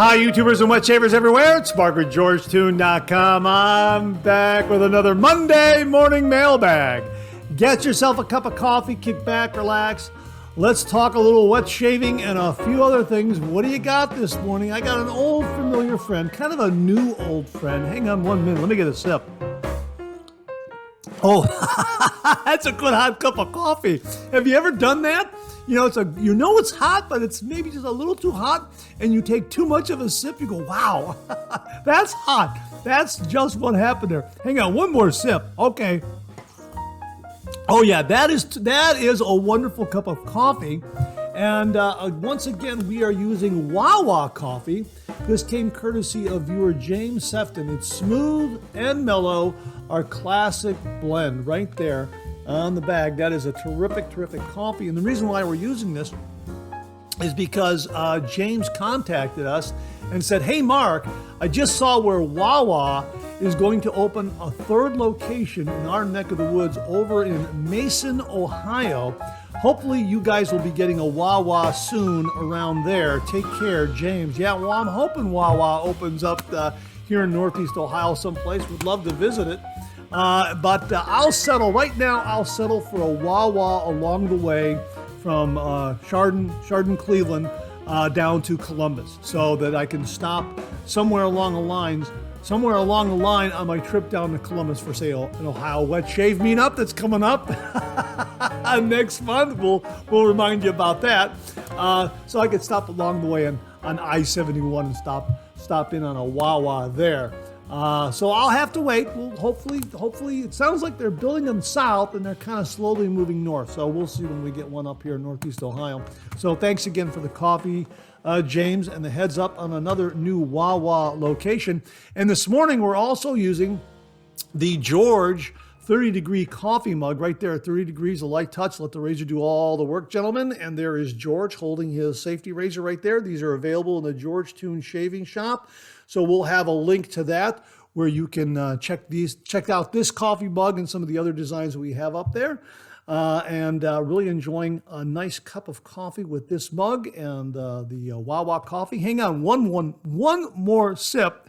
Hi, YouTubers and wet shavers everywhere. It's MargaretGeorgeTune.com. I'm back with another Monday morning mailbag. Get yourself a cup of coffee, kick back, relax. Let's talk a little wet shaving and a few other things. What do you got this morning? I got an old familiar friend, kind of a new old friend. Hang on 1 minute. Let me get a sip. Oh, that's a good hot cup of coffee. Have you ever done that? You know, it's hot, but it's maybe just a little too hot, and you take too much of a sip. You go, wow, that's hot. That's just what happened there. Hang on, one more sip. Okay. Oh yeah, that is a wonderful cup of coffee. And once again, we are using Wawa coffee. This came courtesy of viewer James Sefton. It's smooth and mellow, our classic blend right there on the bag. That is a terrific, terrific coffee. And the reason why we're using this is because James contacted us and said, hey, Mark, I just saw where Wawa is going to open a third location in our neck of the woods over in Mason, Ohio. Hopefully you guys will be getting a Wawa soon around there. Take care, James. Yeah, well, I'm hoping Wawa opens up here in Northeast Ohio someplace. Would love to visit it. But I'll settle for a Wawa along the way from Chardon, Cleveland, down to Columbus, so that I can stop somewhere along the line on my trip down to Columbus for, say, an Ohio Wet Shave Meetup that's coming up next month. We'll remind you about that. So I could stop along the way on I-71 and stop in on a Wawa there. So I'll have to wait. Well, hopefully, it sounds like they're building them south and they're kind of slowly moving north. So we'll see when we get one up here in Northeast Ohio. So thanks again for the coffee, James, and the heads up on another new Wawa location. And this morning, we're also using the George 30-degree coffee mug right there at 30 degrees, a light touch. Let the razor do all the work, gentlemen. And there is George holding his safety razor right there. These are available in the George Tune Shaving Shop. So we'll have a link to that where you can check out this coffee mug and some of the other designs that we have up there. And really enjoying a nice cup of coffee with this mug and the Wawa coffee. Hang on, one more sip.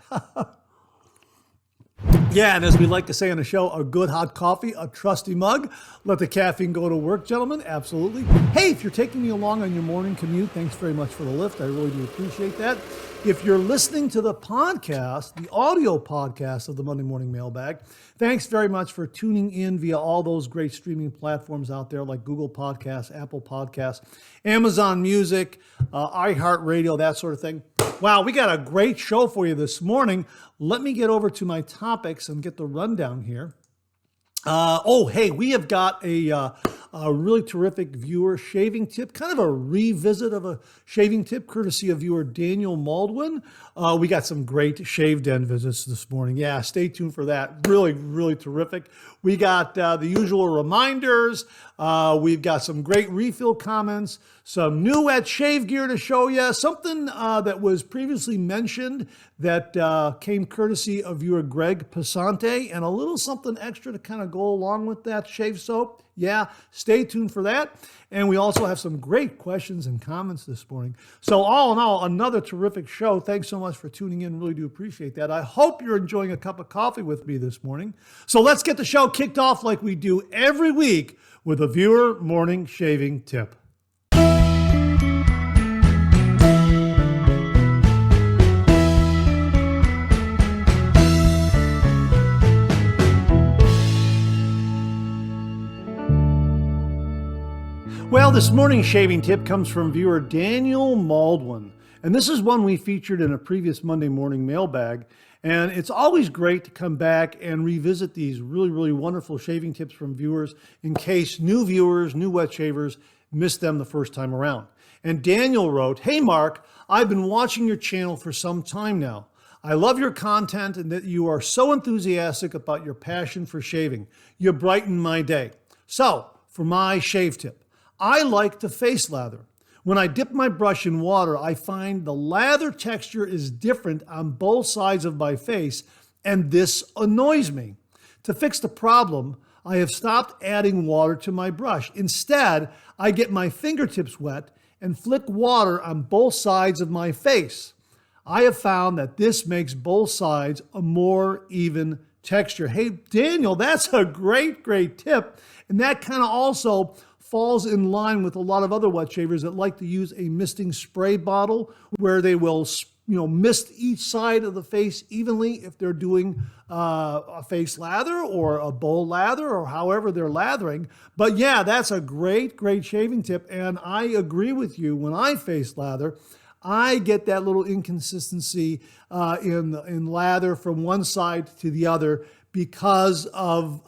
Yeah, and as we like to say on the show, a good hot coffee, a trusty mug. Let the caffeine go to work, gentlemen. Absolutely. Hey, if you're taking me along on your morning commute, thanks very much for the lift. I really do appreciate that. If you're listening to the podcast, the audio podcast of the Monday Morning Mailbag, thanks very much for tuning in via all those great streaming platforms out there like Google Podcasts, Apple Podcasts, Amazon Music, iHeartRadio, that sort of thing. Wow, we got a great show for you this morning. Let me get over to my topics and get the rundown here. We have got a really terrific viewer shaving tip, kind of a revisit of a shaving tip, courtesy of viewer Daniel Maldwin. We got some great shave den visits this morning. Yeah, stay tuned for that. Really, really terrific. We got the usual reminders. We've got some great refill comments, some new wet shave gear to show you, something that was previously mentioned that came courtesy of viewer Greg Passante, and a little something extra to kind of go along with that shave soap. Yeah, stay tuned for that. And we also have some great questions and comments this morning. So all in all, another terrific show. Thanks so much for tuning in. Really do appreciate that. I hope you're enjoying a cup of coffee with me this morning. So let's get the show kicked off like we do every week with a viewer morning shaving tip. Well, this morning's shaving tip comes from viewer Daniel Maldwin. And this is one we featured in a previous Monday morning mailbag. And it's always great to come back and revisit these really, really wonderful shaving tips from viewers in case new viewers, new wet shavers, missed them the first time around. And Daniel wrote, hey, Mark, I've been watching your channel for some time now. I love your content and that you are so enthusiastic about your passion for shaving. You brighten my day. So, for my shave tip, I like to face lather. When I dip my brush in water, I find the lather texture is different on both sides of my face, and this annoys me. To fix the problem, I have stopped adding water to my brush. Instead, I get my fingertips wet and flick water on both sides of my face. I have found that this makes both sides a more even texture. Hey, Daniel, that's a great tip. And that kind of also falls in line with a lot of other wet shavers that like to use a misting spray bottle where they will mist each side of the face evenly if they're doing a face lather or a bowl lather or however they're lathering. But yeah, that's a great shaving tip. And I agree with you. When I face lather, I get that little inconsistency in lather from one side to the other because of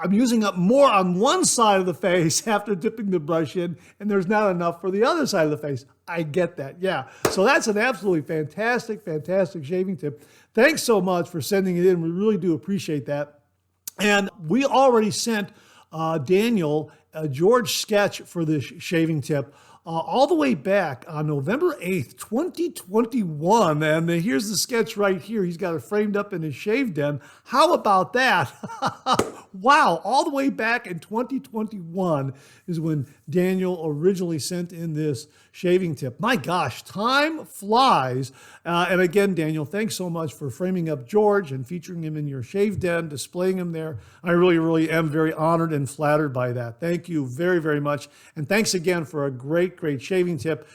I'm using up more on one side of the face after dipping the brush in, and there's not enough for the other side of the face. I get that, yeah. So that's an absolutely fantastic shaving tip. Thanks so much for sending it in. We really do appreciate that. And we already sent Daniel a George sketch for this shaving tip all the way back on November 8th, 2021. And here's the sketch right here. He's got it framed up in his shave den. How about that? Wow, all the way back in 2021 is when Daniel originally sent in this shaving tip. My gosh, time flies. And again, Daniel, thanks so much for framing up George and featuring him in your shave den, displaying him there. I really am very honored and flattered by that. Thank you very much. And thanks again for a great shaving tip.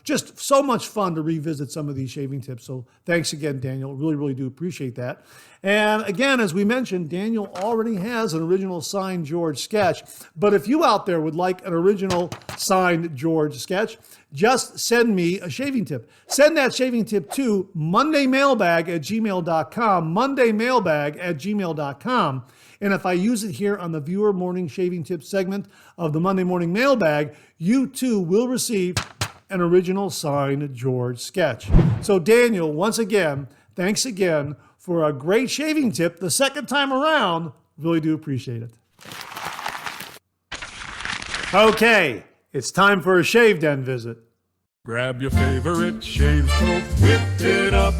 Just so much fun to revisit some of these shaving tips. So thanks again, Daniel. Really do appreciate that. And again, as we mentioned, Daniel already has an original signed George sketch. But if you out there would like an original signed George sketch, just send me a shaving tip. Send that shaving tip to mondaymailbag@gmail.com, mondaymailbag@gmail.com. And if I use it here on the Viewer Morning Shaving Tip segment of the Monday Morning Mailbag, you too will receive an original signed George sketch. So Daniel, once again, thanks again for a great shaving tip the second time around. Really do appreciate it. Okay, it's time for a shave den visit. Grab your favorite shave soap, whip it up,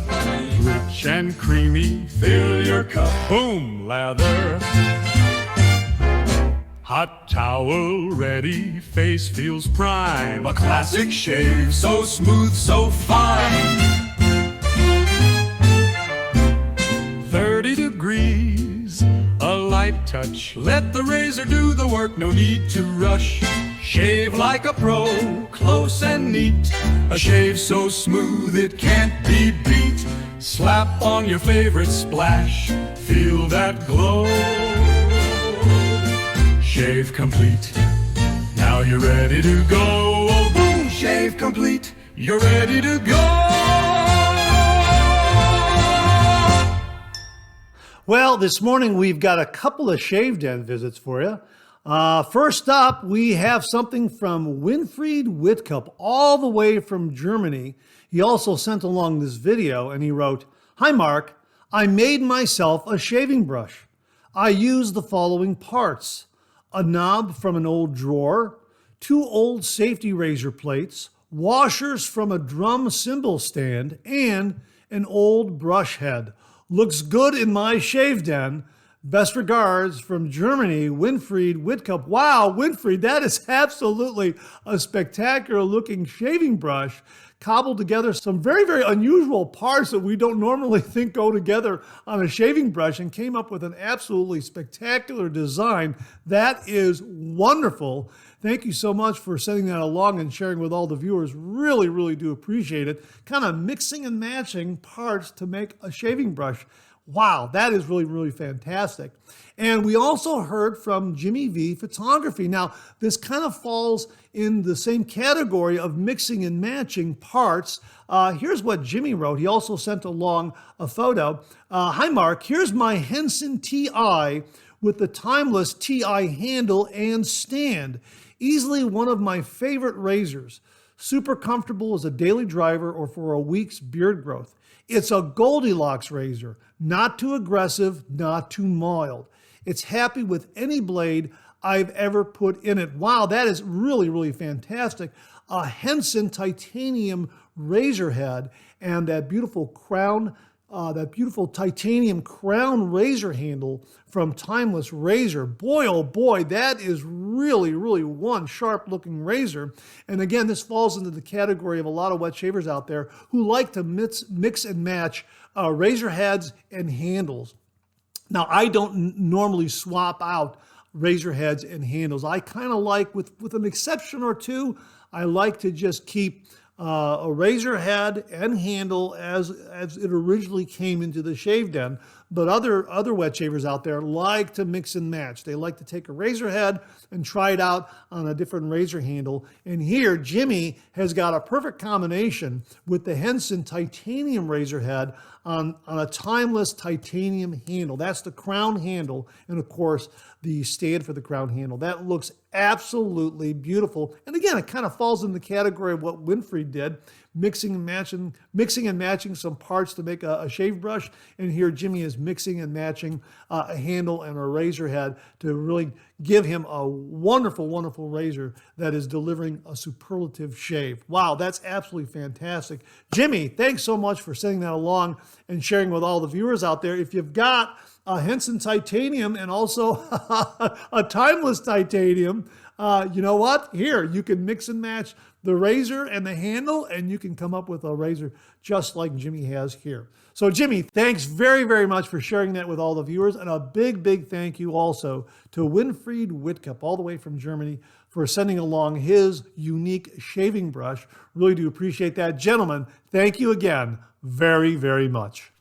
rich and creamy, fill your cup, boom, lather. Hot towel ready, face feels prime, a classic shave, so smooth, so fine. 30 degrees, a light touch, let the razor do the work, no need to rush. Shave like a pro, close and neat, a shave so smooth it can't be beat. Slap on your favorite splash, feel that glow. Shave complete, now you're ready to go. Oh, boom, shave complete, you're ready to go. Well, this morning we've got a couple of shave den visits for you. First up, we have something from Winfried Whitcup, all the way from Germany. He also sent along this video and he wrote, "Hi Mark, I made myself a shaving brush. I used the following parts: a knob from an old drawer, 2 old safety razor plates, washers from a drum cymbal stand, and an old brush head. Looks good in my shave den. Best regards from Germany, Winfried Whitcup." Wow, Winfried, that is absolutely a spectacular looking shaving brush. Cobbled together some very unusual parts that we don't normally think go together on a shaving brush, and came up with an absolutely spectacular design. That is wonderful. Thank you so much for sending that along and sharing with all the viewers. Really do appreciate it. Kind of mixing and matching parts to make a shaving brush. Wow, that is really fantastic. And we also heard from Jimmy V Photography. Now, this kind of falls in the same category of mixing and matching parts. Here's what Jimmy wrote. He also sent along a photo. "Hi, Mark. Here's my Henson TI with the timeless TI handle and stand. Easily one of my favorite razors. Super comfortable as a daily driver or for a week's beard growth. It's a Goldilocks razor, not too aggressive, not too mild. It's happy with any blade I've ever put in it." Wow, that is really fantastic. A Henson titanium razor head and that beautiful crown that beautiful titanium crown razor handle from Timeless Razor. Boy, oh boy, that is really, really one sharp looking razor. And again, this falls into the category of a lot of wet shavers out there who like to mix and match razor heads and handles. Now, I don't normally swap out razor heads and handles. I kind of like, with an exception or two, I like to just keep a razor head and handle as it originally came into the shave den. But other wet shavers out there like to mix and match. They like to take a razor head and try it out on a different razor handle. And here, Jimmy has got a perfect combination with the Henson titanium razor head on a Timeless titanium handle. That's the crown handle, and of course, the stand for the crown handle. That looks absolutely beautiful. And again, it kind of falls in the category of what Winfried did, mixing and matching some parts to make a shave brush. And here Jimmy is mixing and matching a handle and a razor head to really give him a wonderful, wonderful razor that is delivering a superlative shave. Wow, that's absolutely fantastic. Jimmy, thanks so much for sending that along and sharing with all the viewers out there. If you've got a Henson titanium and also a Timeless titanium, you know what? Here, you can mix and match the razor and the handle, and you can come up with a razor just like Jimmy has here. So Jimmy, thanks very, very much for sharing that with all the viewers. And a big, big thank you also to Winfried Whitcup, all the way from Germany, for sending along his unique shaving brush. Really do appreciate that. Gentlemen, thank you again very, very much.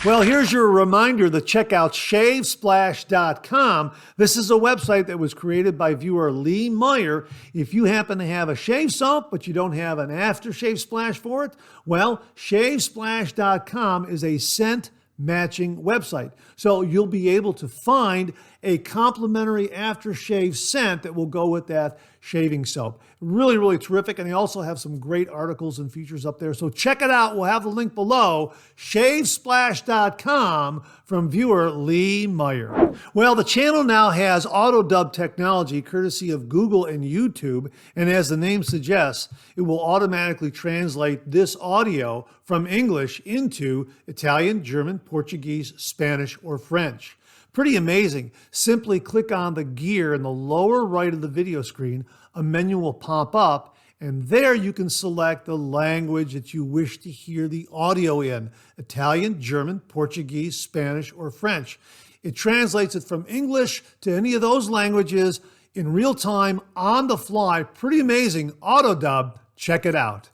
Well, here's your reminder to check out shavesplash.com. This is a website that was created by viewer Lee Meyer. If you happen to have a shave soap, but you don't have an aftershave splash for it, well, shavesplash.com is a scent matching website. So you'll be able to find a complimentary aftershave scent that will go with that shaving soap. Really, really terrific. And they also have some great articles and features up there. So check it out. We'll have the link below, shavesplash.com, from viewer Lee Meyer. Well, the channel now has auto dub technology courtesy of Google and YouTube. And as the name suggests, it will automatically translate this audio from English into Italian, German, Portuguese, Spanish, or French. Pretty amazing. Simply click on the gear in the lower right of the video screen. A menu will pop up, and there you can select the language that you wish to hear the audio in: Italian, German, Portuguese, Spanish, or French. It translates it from English to any of those languages in real time, on the fly. Pretty amazing. Auto dub. Check it out.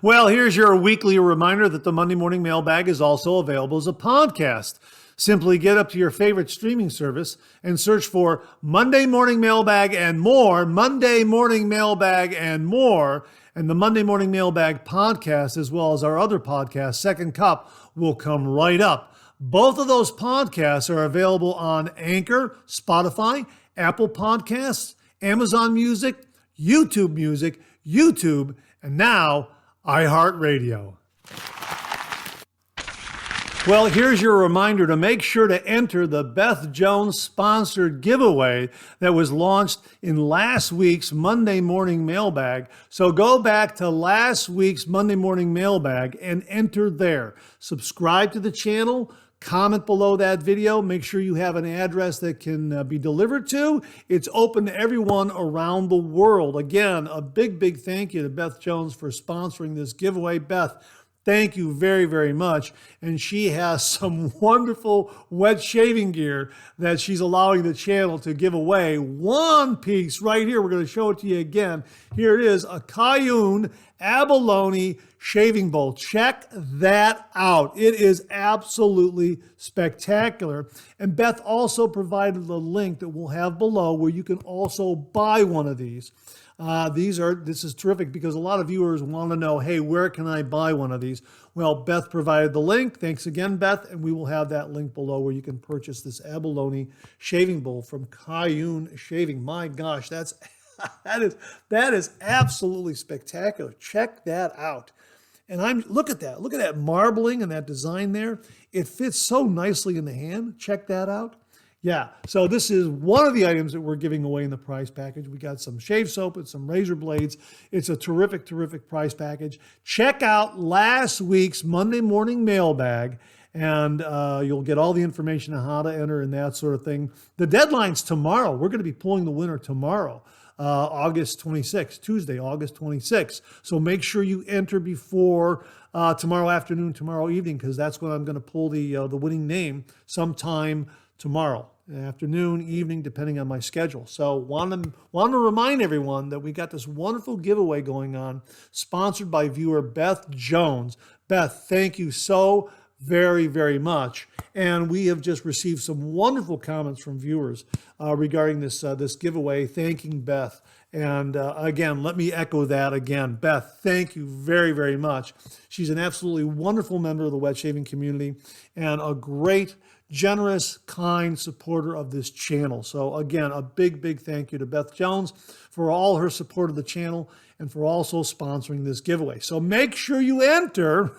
Well, here's your weekly reminder that the Monday Morning Mailbag is also available as a podcast. Simply get up to your favorite streaming service and search for Monday Morning Mailbag and more, Monday Morning Mailbag and more, and the Monday Morning Mailbag podcast, as well as our other podcast, Second Cup, will come right up. Both of those podcasts are available on Anchor, Spotify, Apple Podcasts, Amazon Music, YouTube, and now iHeartRadio. Well, here's your reminder to make sure to enter the Beth Jones sponsored giveaway that was launched in last week's Monday Morning Mailbag. So go back to last week's Monday Morning Mailbag and enter there. Subscribe to the channel, comment below that video, make sure you have an address that can be delivered to. It's open to everyone around the world. Again, a big, big thank you to Beth Jones for sponsoring this giveaway. Beth, thank you very, very much. And she has some wonderful wet shaving gear that she's allowing the channel to give away. One piece right here. We're going to show it to you again. Here it is, a Cayenne abalone shaving bowl. Check that out. It is absolutely spectacular. And Beth also provided a link that we'll have below where you can also buy one of these. This is terrific because a lot of viewers want to know, hey, where can I buy one of these? Well, Beth provided the link. Thanks again, Beth. And we will have that link below where you can purchase this abalone shaving bowl from Cayenne Shaving. My gosh, that is absolutely spectacular. Check that out. And look at that marbling and that design there. It fits so nicely in the hand. Check that out. Yeah, so this is one of the items that we're giving away in the prize package. We got some shave soap and some razor blades. It's a terrific, terrific prize package. Check out last week's Monday morning mailbag, and you'll get all the information on how to enter and that sort of thing. The deadline's tomorrow. We're going to be pulling the winner tomorrow, August 26th, Tuesday, August 26th. So make sure you enter before tomorrow afternoon, tomorrow evening, because that's when I'm going to pull the winning name sometime tomorrow afternoon, evening, depending on my schedule. So want to remind everyone that we got this wonderful giveaway going on, sponsored by viewer Beth Jones. Beth, thank you so very, very much. And we have just received some wonderful comments from viewers regarding this giveaway, thanking Beth. And again, let me echo that again. Beth, thank you very, very much. She's an absolutely wonderful member of the wet shaving community and a great, generous, kind supporter of this channel. So again, a big, big thank you to Beth Jones for all her support of the channel and for also sponsoring this giveaway. So make sure you enter.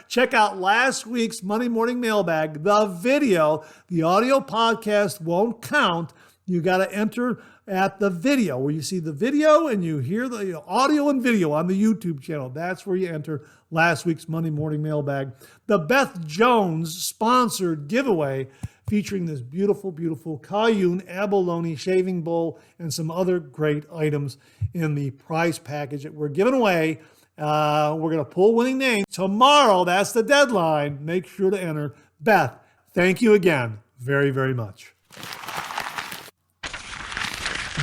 Check out last week's Monday morning mailbag, the video. The audio podcast won't count. You got to enter at the video where you see the video and you hear the audio and video on the YouTube channel. That's where you enter last week's Monday morning mailbag. The Beth Jones sponsored giveaway featuring this beautiful, beautiful Cayenne abalone shaving bowl and some other great items in the prize package that we're giving away. We're going to pull winning names tomorrow. That's the deadline. Make sure to enter. Beth, thank you again very, very much.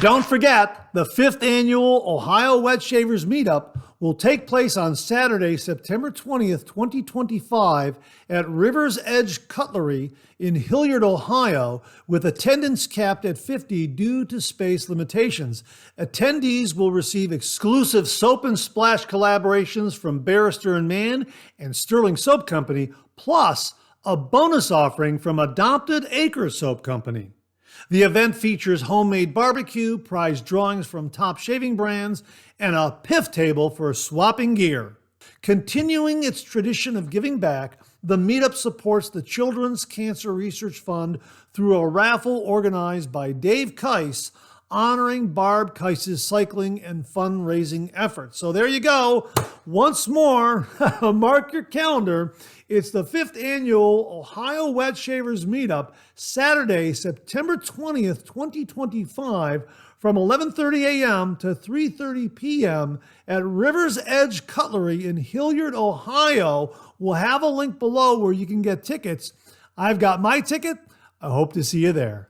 Don't forget, the 5th annual Ohio Wet Shavers Meetup will take place on Saturday, September 20th, 2025 at River's Edge Cutlery in Hilliard, Ohio, with attendance capped at 50 due to space limitations. Attendees will receive exclusive soap and splash collaborations from Barrister and Mann and Sterling Soap Company, plus a bonus offering from Adopted Acre Soap Company. The event features homemade barbecue, prize drawings from top shaving brands, and a piff table for swapping gear. Continuing its tradition of giving back, the meetup supports the Children's Cancer Research Fund through a raffle organized by Dave Keiss, honoring Barb Keiss's cycling and fundraising efforts. So there you go. Once more, mark your calendar. It's the 5th annual Ohio Wet Shavers Meetup, Saturday, September 20th, 2025, from 11:30 a.m. to 3:30 p.m. at River's Edge Cutlery in Hilliard, Ohio. We'll have a link below where you can get tickets. I've got my ticket. I hope to see you there.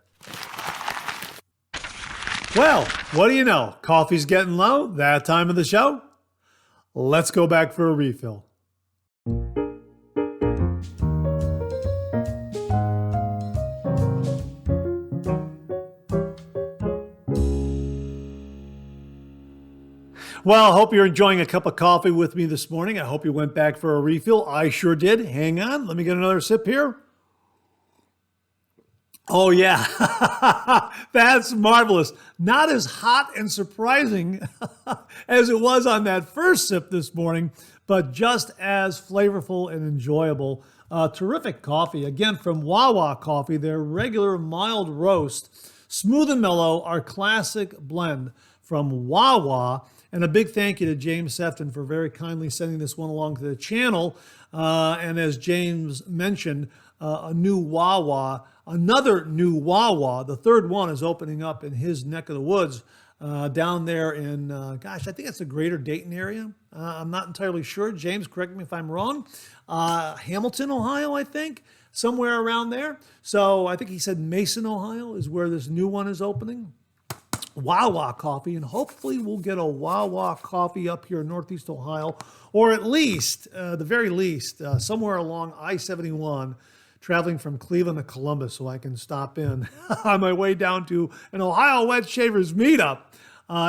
Well, what do you know? Coffee's getting low, that time of the show. Let's go back for a refill. Well, I hope you're enjoying a cup of coffee with me this morning. I hope you went back for a refill. I sure did. Hang on. Let me get another sip here. Oh, yeah. That's marvelous. Not as hot and surprising as it was on that first sip this morning, but just as flavorful and enjoyable. Terrific coffee. Again, from Wawa Coffee, their regular mild roast. Smooth and mellow, our classic blend from Wawa. And a big thank you to James Sefton for very kindly sending this one along to the channel. And as James mentioned, another new Wawa, the third one is opening up in his neck of the woods down there in, I think it's the greater Dayton area. I'm not entirely sure. James, correct me if I'm wrong. Hamilton, Ohio, I think, somewhere around there. So I think he said Mason, Ohio is where this new one is opening. Wawa Coffee, and hopefully we'll get a Wawa Coffee up here in Northeast Ohio, or at least, the very least, somewhere along I-71, traveling from Cleveland to Columbus, so I can stop in on my way down to an Ohio Wet Shavers Meetup.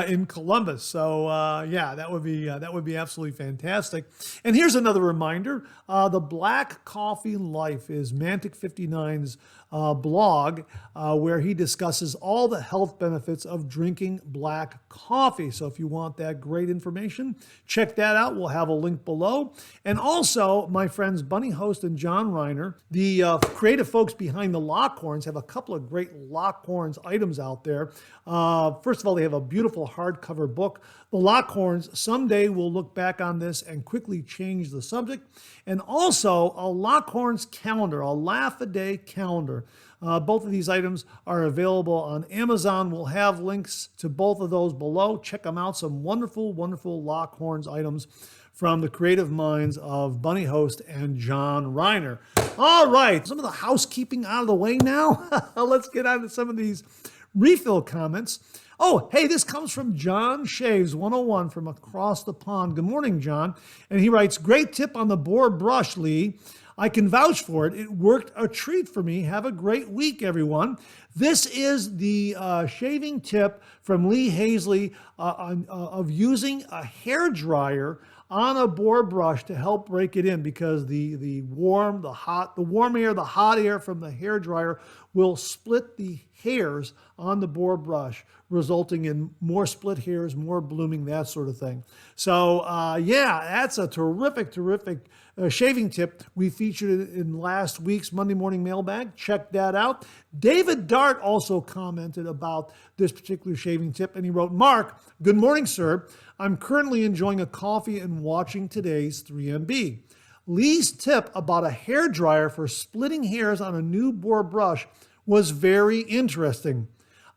in Columbus. So yeah, that would be absolutely fantastic. And here's another reminder: the Black Coffee Life is Mantic 59's blog, where he discusses all the health benefits of drinking black coffee. So if you want that great information, check that out. We'll have a link below. And also, my friends Bunny Host and John Reiner, the creative folks behind the Lockhorns, have a couple of great Lockhorns items out there. First of all, they have a beautiful hardcover book. The Lockhorns, someday we'll look back on this and quickly change the subject. And also a Lockhorns calendar, a laugh-a-day calendar. Both of these items are available on Amazon. We'll have links to both of those below. Check them out. Some wonderful, wonderful Lockhorns items from the creative minds of Bunny Host and John Reiner. All right, some of the housekeeping out of the way now. Let's get on to some of these refill comments. Oh, hey, this comes from John Shaves 101 from across the pond. Good morning, John. And he writes, great tip on the boar brush, Lee. I can vouch for it. It worked a treat for me. Have a great week, everyone. This is the shaving tip from Lee Hazley of using a hair dryer on a boar brush to help break it in, because the warm air, the hot air from the hair dryer will split the hairs on the boar brush, resulting in more split hairs, more blooming, that sort of thing. So yeah, that's a terrific shaving tip. We featured it in last week's Monday Morning Mailbag. Check that out. David Dart also commented about this particular shaving tip, and he wrote, Mark, good morning, sir. I'm currently enjoying a coffee and watching today's 3MB. Lee's tip about a hair dryer for splitting hairs on a new boar brush was very interesting.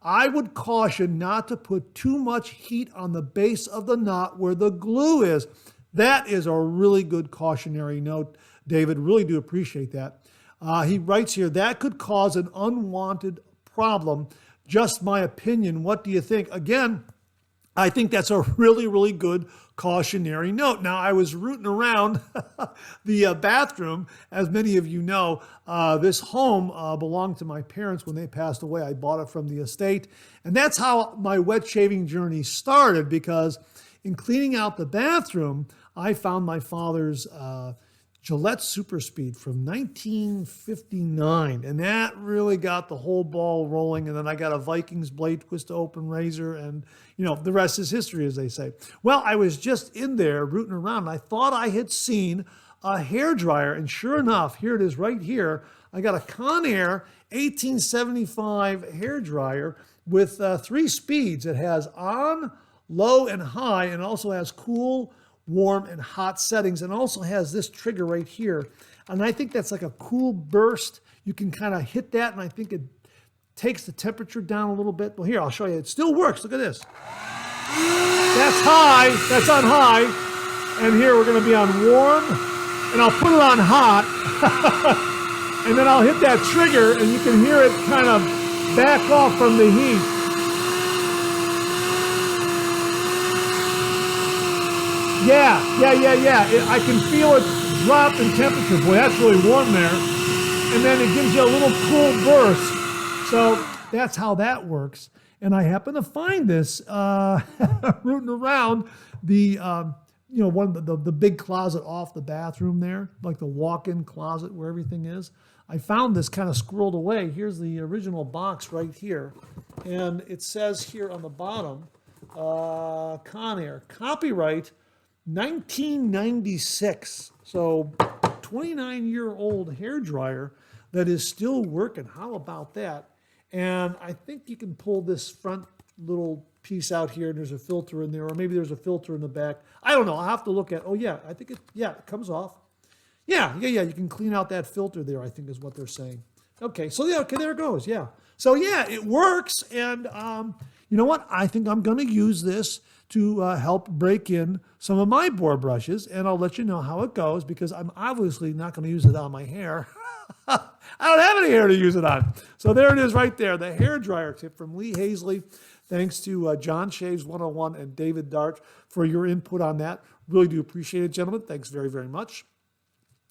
I would caution not to put too much heat on the base of the knot where the glue is. That is a really good cautionary note, David. Really do appreciate that. He writes here, that could cause an unwanted problem. Just my opinion. What do you think? Again, I think that's a really, really good cautionary note. Now, I was rooting around the bathroom. As many of you know, this home belonged to my parents when they passed away. I bought it from the estate. And that's how my wet shaving journey started, because in cleaning out the bathroom, I found my father's Gillette Super Speed from 1959, and that really got the whole ball rolling. And then I got a Vikings blade twist open razor, and the rest is history, as they say. Well, I was just in there rooting around, and I thought I had seen a hair dryer, and sure enough, here it is right here. I got a Conair 1875 hair dryer with 3 speeds. It has on, low, and high, and also has cool, warm, and hot settings, and also has this trigger right here. And I think that's like a cool burst. You can kind of hit that, and I think it takes the temperature down a little bit. Well, here, I'll show you. It still works. Look at this. That's high. That's on high. And here we're going to be on warm, and I'll put it on hot. And then I'll hit that trigger, and you can hear it kind of back off from the heat. Yeah. I can feel it drop in temperature. Boy, that's really warm there. And then it gives you a little cool burst. So that's how that works. And I happen to find this rooting around the, one of the big closet off the bathroom there, like the walk-in closet where everything is. I found this kind of squirreled away. Here's the original box right here. And it says here on the bottom, Conair, copyright 1996. So 29-year-old hair dryer that is still working. How about that? And I think you can pull this front little piece out here, and there's a filter in there, or maybe there's a filter in the back. I don't know. I'll have to look at. Oh yeah, I think it comes off. Yeah. You can clean out that filter there, I think is what they're saying. Okay, so there it goes. Yeah. So yeah, it works, and you know what? I think I'm going to use this to help break in some of my boar brushes, and I'll let you know how it goes, because I'm obviously not going to use it on my hair. I don't have any hair to use it on. So there it is right there, the hair dryer tip from Lee Hazley. Thanks to John Shaves 101 and David Dart for your input on that. Really do appreciate it, gentlemen. Thanks very, very much.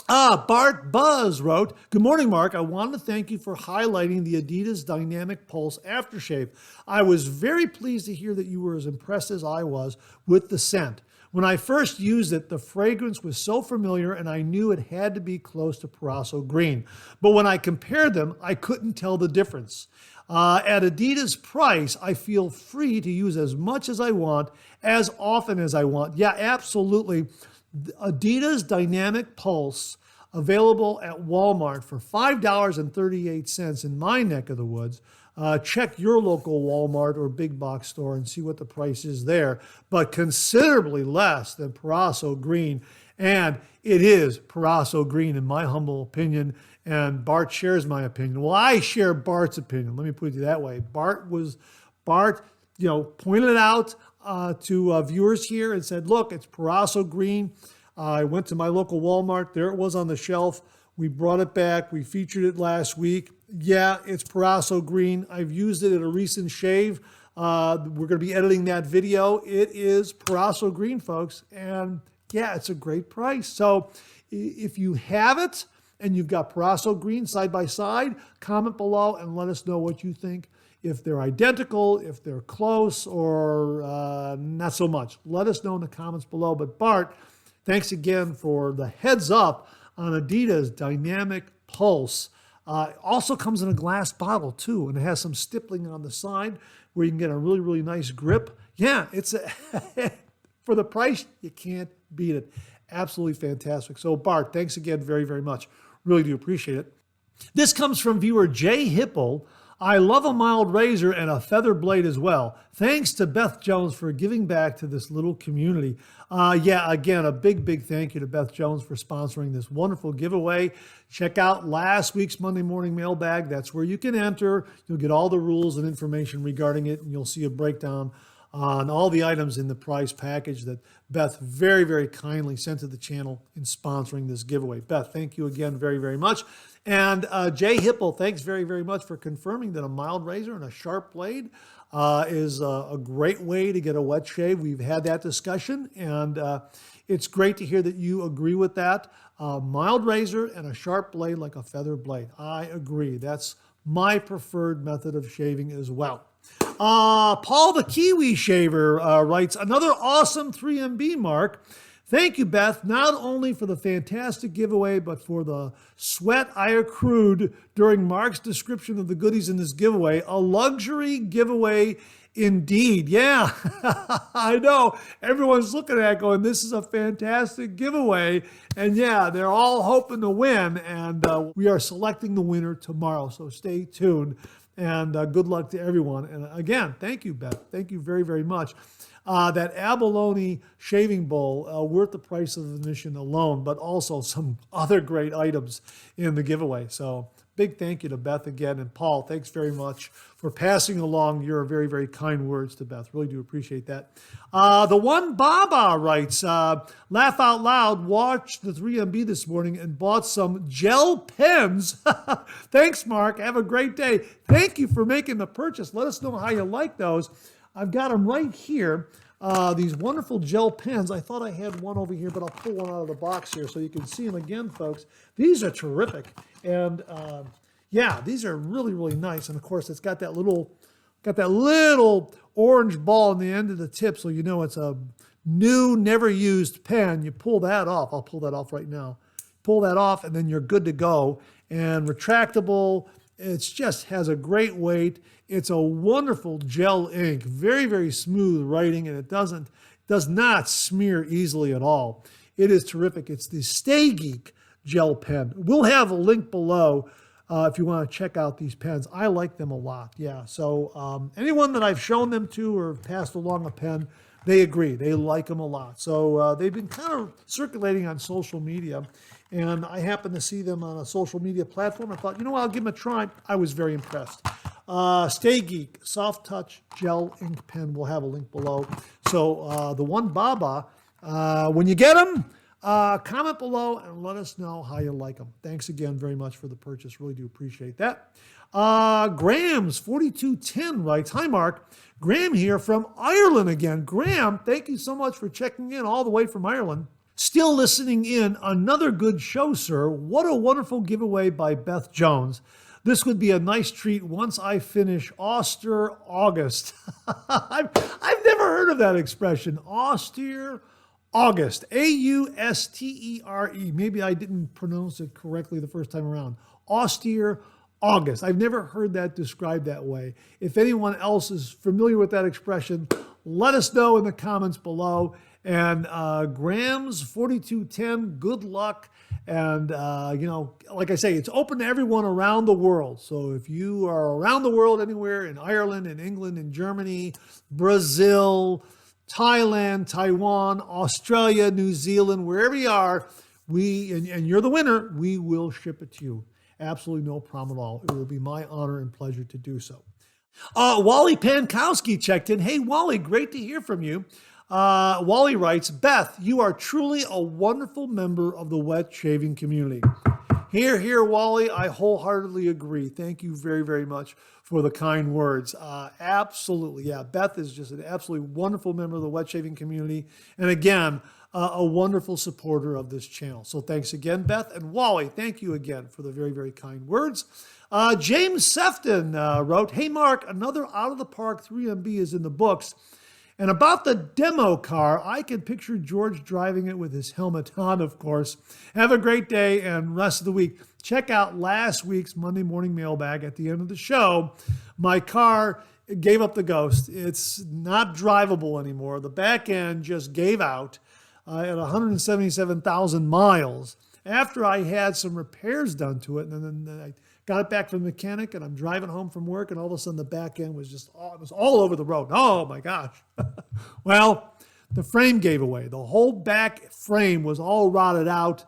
Bart Buzz wrote, "Good morning, Mark. I want to thank you for highlighting the Adidas Dynamic Pulse aftershave. I was very pleased to hear that you were as impressed as I was with the scent. When I first used it, the fragrance was so familiar and I knew it had to be close to Parasso Green. But when I compared them, I couldn't tell the difference. At Adidas price, I feel free to use as much as I want, as often as I want." Yeah, absolutely. Adidas Dynamic Pulse, available at Walmart for $5.38 in my neck of the woods. Check your local Walmart or big box store and see what the price is there, but considerably less than Parasso Green. And it is Parasso Green, in my humble opinion, and Bart shares my opinion. Well, I share Bart's opinion. Let me put it that way. Bart, pointed it out to viewers here and said, look, it's Parasso Green. I went to my local Walmart. There it was on the shelf. We brought it back. We featured it last week. Yeah, it's Parasso Green. I've used it at a recent shave. We're going to be editing that video. It is Parasso Green, folks. And yeah, it's a great price. So if you have it and you've got Parasso Green side by side, comment below and let us know what you think. If they're identical, if they're close, or not so much. Let us know in the comments below. But Bart, thanks again for the heads up on Adidas Dynamic Pulse. Also comes in a glass bottle too, and it has some stippling on the side where you can get a really, really nice grip. Yeah, it's for the price, you can't beat it. Absolutely fantastic. So Bart, thanks again very, very much. Really do appreciate it. This comes from viewer Jay Hipple. "I love a mild razor and a feather blade as well. Thanks to Beth Jones for giving back to this little community." Yeah, again, a big, big thank you to Beth Jones for sponsoring this wonderful giveaway. Check out last week's Monday morning mailbag. That's where you can enter. You'll get all the rules and information regarding it, and you'll see a breakdown on all the items in the prize package that Beth very, very kindly sent to the channel in sponsoring this giveaway. Beth, thank you again very, very much. And Jay Hipple, thanks very, very much for confirming that a mild razor and a sharp blade is a great way to get a wet shave. We've had that discussion, and it's great to hear that you agree with that. Mild razor and a sharp blade like a feather blade. I agree. That's my preferred method of shaving as well. Paul the Kiwi Shaver writes, "Another awesome 3MB, Mark. Thank you, Beth, not only for the fantastic giveaway, but for the sweat I accrued during Mark's description of the goodies in this giveaway. A luxury giveaway indeed." Yeah, I know. Everyone's looking at it going, this is a fantastic giveaway. And yeah, they're all hoping to win. And we are selecting the winner tomorrow. So stay tuned. And good luck to everyone. And again, thank you, Beth. Thank you very, very much. That abalone shaving bowl, worth the price of admission alone, but also some other great items in the giveaway. So big thank you to Beth again. And Paul, thanks very much for passing along your very, very kind words to Beth. Really do appreciate that. The one Baba writes, "Laugh out loud, watched the 3MB this morning and bought some gel pens." Thanks, Mark. Have a great day. Thank you for making the purchase. Let us know how you like those. I've got them right here. These wonderful gel pens. I thought I had one over here, but I'll pull one out of the box here so you can see them again, folks. These are terrific. And yeah, these are really, really nice. And of course, it's got that little orange ball on the end of the tip, so you know it's a new, never used pen. You pull that off. I'll pull that off right now. Pull that off, and then you're good to go. And retractable. It just has a great weight. It's a wonderful gel ink, very, very smooth writing, and it does not smear easily at all. It is terrific. It's the Stay Geek gel pen. We'll have a link below if you want to check out these pens. I like them a lot. Yeah. So anyone that I've shown them to or passed along a pen, they agree. They like them a lot. So they've been kind of circulating on social media, and I happened to see them on a social media platform. I thought, you know what, I'll give them a try. I was very impressed. Stay Geek Soft Touch Gel Ink Pen. We'll have a link below. So the one Baba, when you get them, comment below and let us know how you like them. Thanks again very much for the purchase. Really do appreciate that. Graham's 4210 writes, "Hi, Mark. Graham here from Ireland again." Graham, thank you so much for checking in all the way from Ireland. Still listening in. Another good show, sir. What a wonderful giveaway by Beth Jones. This would be a nice treat once I finish Auster August. I've never heard of that expression. Auster August. A-U-S-T-E-R-E. Maybe I didn't pronounce it correctly the first time around. Austere August. I've never heard that described that way. If anyone else is familiar with that expression, let us know in the comments below. And Grams 4210, good luck. And, like I say, it's open to everyone around the world. So if you are around the world anywhere, in Ireland, in England, in Germany, Brazil, Thailand, Taiwan, Australia, New Zealand, wherever you are, and you're the winner, we will ship it to you. Absolutely no problem at all. It will be my honor and pleasure to do so. Wally Pankowski checked in. Hey, Wally, great to hear from you. Wally writes, Beth, you are truly a wonderful member of the wet shaving community. Here, Wally, I wholeheartedly agree. Thank you very, very much for the kind words. Absolutely. Yeah, Beth is just an absolutely wonderful member of the wet shaving community. And again, a wonderful supporter of this channel. So thanks again, Beth. And Wally, thank you again for the very, very kind words. James Sefton wrote, hey, Mark, another Out of the Park 3MB is in the books. And about the demo car, I can picture George driving it with his helmet on, of course. Have a great day and rest of the week. Check out last week's Monday morning mailbag at the end of the show. My car gave up the ghost. It's not drivable anymore. The back end just gave out at 177,000 miles after I had some repairs done to it. And then I got it back from the mechanic, and I'm driving home from work, and all of a sudden the back end was just, it was all over the road. Oh my gosh. Well, the frame gave away. The whole back frame was all rotted out,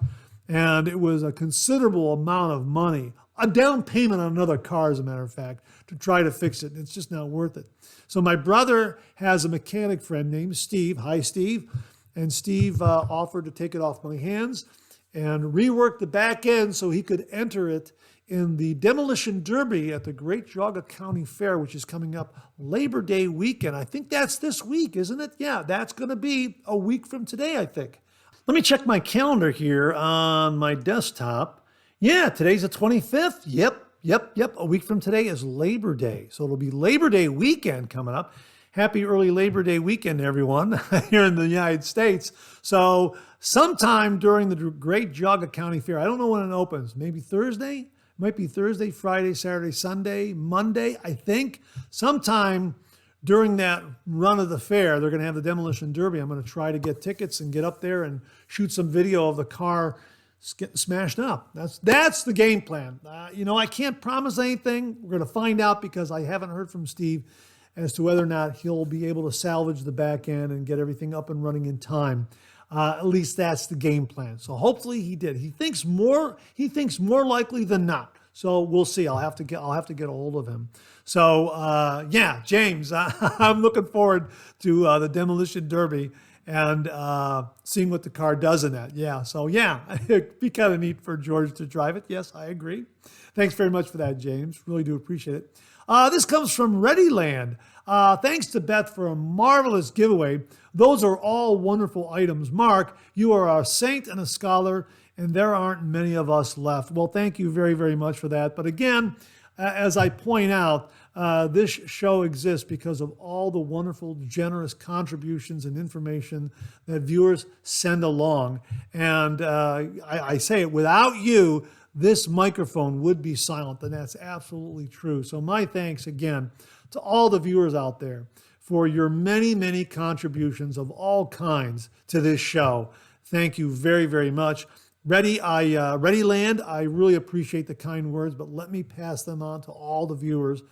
and it was a considerable amount of money. A down payment on another car, as a matter of fact, to try to fix it. It's just not worth it. So my brother has a mechanic friend named Steve. Hi, Steve. And Steve offered to take it off my hands and rework the back end so he could enter it in the Demolition Derby at the Great Geauga County Fair, which is coming up Labor Day weekend. I think that's this week, isn't it? Yeah, that's going to be a week from today, I think. Let me check my calendar here on my desktop. Yeah, today's the 25th. Yep. A week from today is Labor Day. So it'll be Labor Day weekend coming up. Happy early Labor Day weekend, everyone, here in the United States. So sometime during the Great Geauga County Fair, I don't know when it opens, maybe Thursday? Might be Thursday, Friday, Saturday, Sunday, Monday, I think. Sometime during that run of the fair, they're going to have the Demolition Derby. I'm going to try to get tickets and get up there and shoot some video of the car getting smashed up. That's the game plan. I can't promise anything. We're going to find out because I haven't heard from Steve as to whether or not he'll be able to salvage the back end and get everything up and running in time. At least that's the game plan. So hopefully he did. He thinks more likely than not. So we'll see. I'll have to get a hold of him. So James, I'm looking forward to the Demolition Derby and seeing what the car does in that. Yeah. So it'd be kind of neat for George to drive it. Yes, I agree. Thanks very much for that, James. Really do appreciate it. This comes from Readyland. Thanks to Beth for a marvelous giveaway. Those are all wonderful items. Mark, you are a saint and a scholar, and there aren't many of us left. Well, thank you very, very much for that. But again, as I point out, this show exists because of all the wonderful, generous contributions and information that viewers send along. And I say it, without you, this microphone would be silent, and that's absolutely true. So my thanks again to all the viewers out there for your many, many contributions of all kinds to this show. Thank you very, very much. Readyland, I really appreciate the kind words, but let me pass them on to all the viewers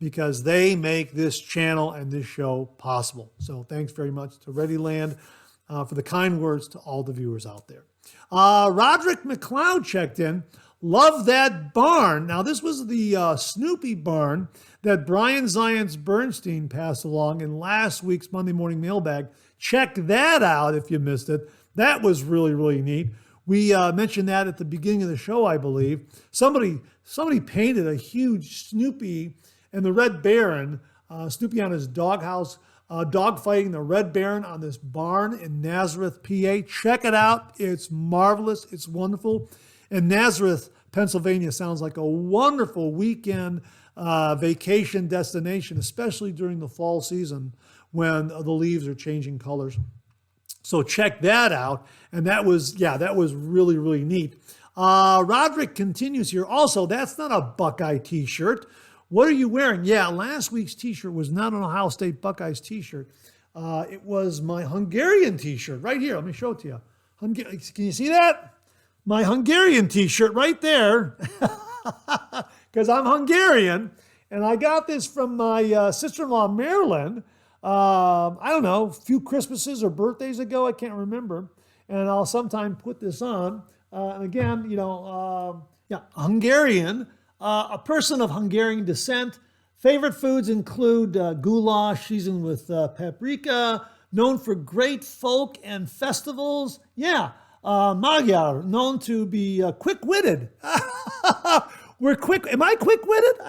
because they make this channel and this show possible. So thanks very much to Readyland for the kind words to all the viewers out there. Roderick McLeod checked in. Love that barn. Now, this was the Snoopy barn that Brian Zients Bernstein passed along in last week's Monday Morning Mailbag. Check that out if you missed it. That was really, really neat. We mentioned that at the beginning of the show, I believe. Somebody painted a huge Snoopy and the Red Baron, Snoopy on his doghouse dogfighting the Red Baron on this barn in Nazareth, PA. Check it out. It's marvelous. It's wonderful. And Nazareth, Pennsylvania sounds like a wonderful weekend vacation destination, especially during the fall season when the leaves are changing colors. So check that out. And that was really, really neat. Roderick continues here. Also, that's not a Buckeye t-shirt. What are you wearing? Yeah, last week's t-shirt was not an Ohio State Buckeyes t-shirt. It was my Hungarian t-shirt right here. Let me show it to you. Can you see that? My Hungarian t-shirt right there. Because I'm Hungarian. And I got this from my sister-in-law, Marilyn. I don't know, a few Christmases or birthdays ago. I can't remember. And I'll sometime put this on. And again, Hungarian. A person of Hungarian descent. Favorite foods include goulash seasoned with paprika, known for great folk and festivals. Yeah, Magyar, known to be quick-witted. We're quick. Am I quick-witted?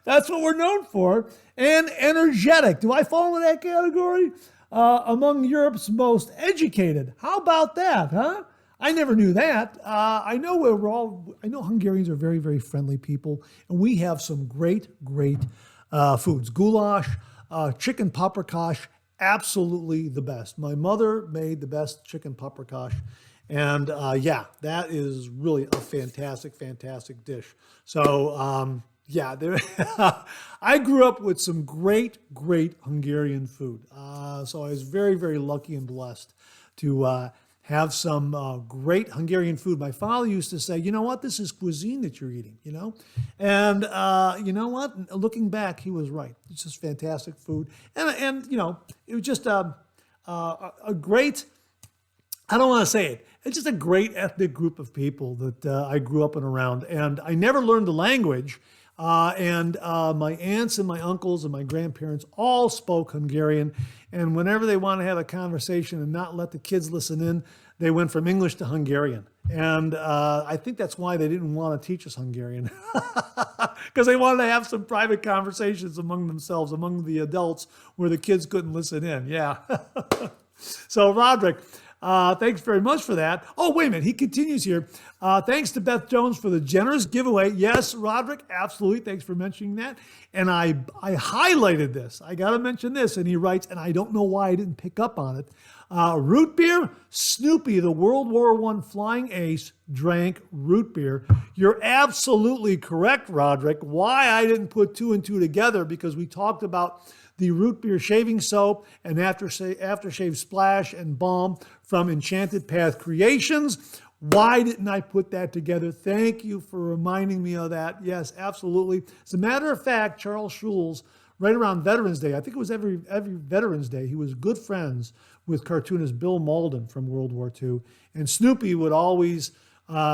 That's what we're known for. And energetic. Do I fall into that category? Among Europe's most educated. How about that, huh? I never knew that. I know Hungarians are very, very friendly people, and we have some great foods. Goulash, chicken paprikash, absolutely the best. My mother made the best chicken paprikash, and that is really a fantastic dish. So I grew up with some great Hungarian food. So I was very, very lucky and blessed to have some great Hungarian food. My father used to say, you know what, this is cuisine that you're eating, you know? And you know what, looking back, he was right. It's just fantastic food. And it was just a great, I don't want to say it, it's just a great ethnic group of people that I grew up and around. And I never learned the language. And my aunts and my uncles and my grandparents all spoke Hungarian. And whenever they wanted to have a conversation and not let the kids listen in, they went from English to Hungarian. And I think that's why they didn't want to teach us Hungarian, because they wanted to have some private conversations among themselves, among the adults, where the kids couldn't listen in. Yeah. So Roderick, thanks very much for that. Oh, wait a minute. He continues here. Thanks to Beth Jones for the generous giveaway. Yes, Roderick, absolutely. Thanks for mentioning that. And I highlighted this. I got to mention this. And he writes, and I don't know why I didn't pick up on it. Root beer, Snoopy, the World War I flying ace, drank root beer. You're absolutely correct, Roderick. Why I didn't put two and two together, because we talked about the root beer shaving soap and aftershave splash and balm from Enchanted Path Creations. Why didn't I put that together? Thank you for reminding me of that. Yes, absolutely. As a matter of fact, Charles Schulz, right around Veterans Day, I think it was every Veterans Day, he was good friends with cartoonist Bill Malden from World War II. And Snoopy would always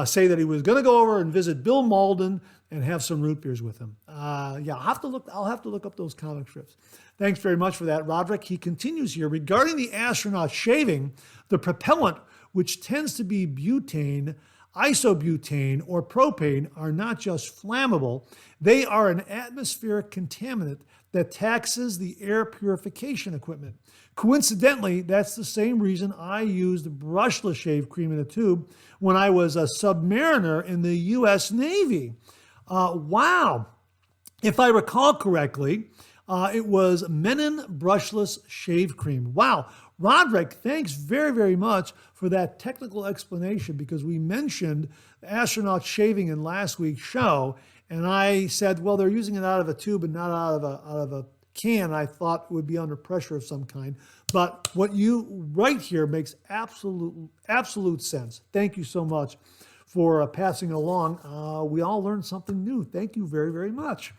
say that he was going to go over and visit Bill Malden and have some root beers with him. I'll have to look up those comic strips. Thanks very much for that, Roderick. He continues here. Regarding the astronaut shaving, the propellant, which tends to be butane, isobutane, or propane, are not just flammable. They are an atmospheric contaminant that taxes the air purification equipment. Coincidentally, that's the same reason I used brushless shave cream in a tube when I was a submariner in the U.S. Navy. Wow. If I recall correctly, it was Menon brushless shave cream. Wow. Roderick, thanks very, very much for that technical explanation, because we mentioned astronaut shaving in last week's show, and I said, well, they're using it out of a tube and not out of a can. I thought it would be under pressure of some kind. But what you write here makes absolute sense. Thank you so much for passing it along. We all learned something new. Thank you very, very much.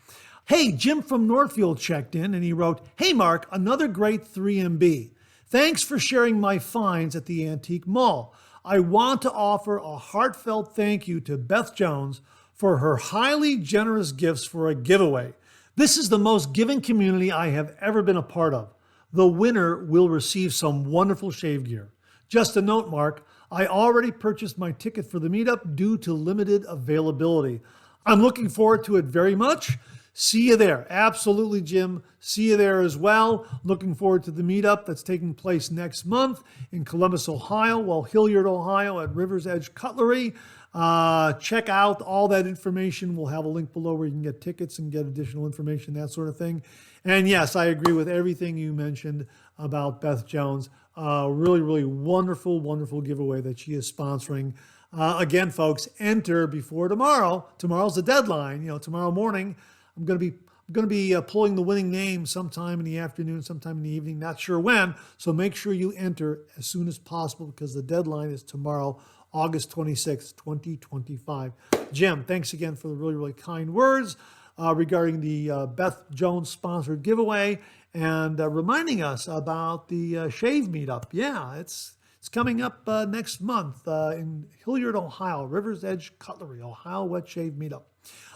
Hey, Jim from Northfield checked in and he wrote, hey, Mark, another great 3MB. Thanks for sharing my finds at the Antique Mall. I want to offer a heartfelt thank you to Beth Jones for her highly generous gifts for a giveaway. This is the most giving community I have ever been a part of. The winner will receive some wonderful shave gear. Just a note, Mark, I already purchased my ticket for the meetup due to limited availability. I'm looking forward to it very much. See you there. Absolutely, Jim. See you there as well. Looking forward to the meetup that's taking place next month in Columbus, Ohio, Hilliard, Ohio at River's Edge Cutlery. Check out all that information. We'll have a link below where you can get tickets and get additional information, that sort of thing. And yes, I agree with everything you mentioned about Beth Jones. Really, really wonderful, wonderful giveaway that she is sponsoring. Again, folks, enter before tomorrow. Tomorrow's the deadline. Tomorrow morning, I'm going to be pulling the winning name sometime in the afternoon, sometime in the evening, not sure when. So make sure you enter as soon as possible because the deadline is tomorrow, August 26th, 2025. Jim, thanks again for the really, really kind words regarding the Beth Jones sponsored giveaway and reminding us about the shave meetup. Yeah, it's coming up next month in Hilliard, Ohio, River's Edge Cutlery, Ohio Wet Shave Meetup.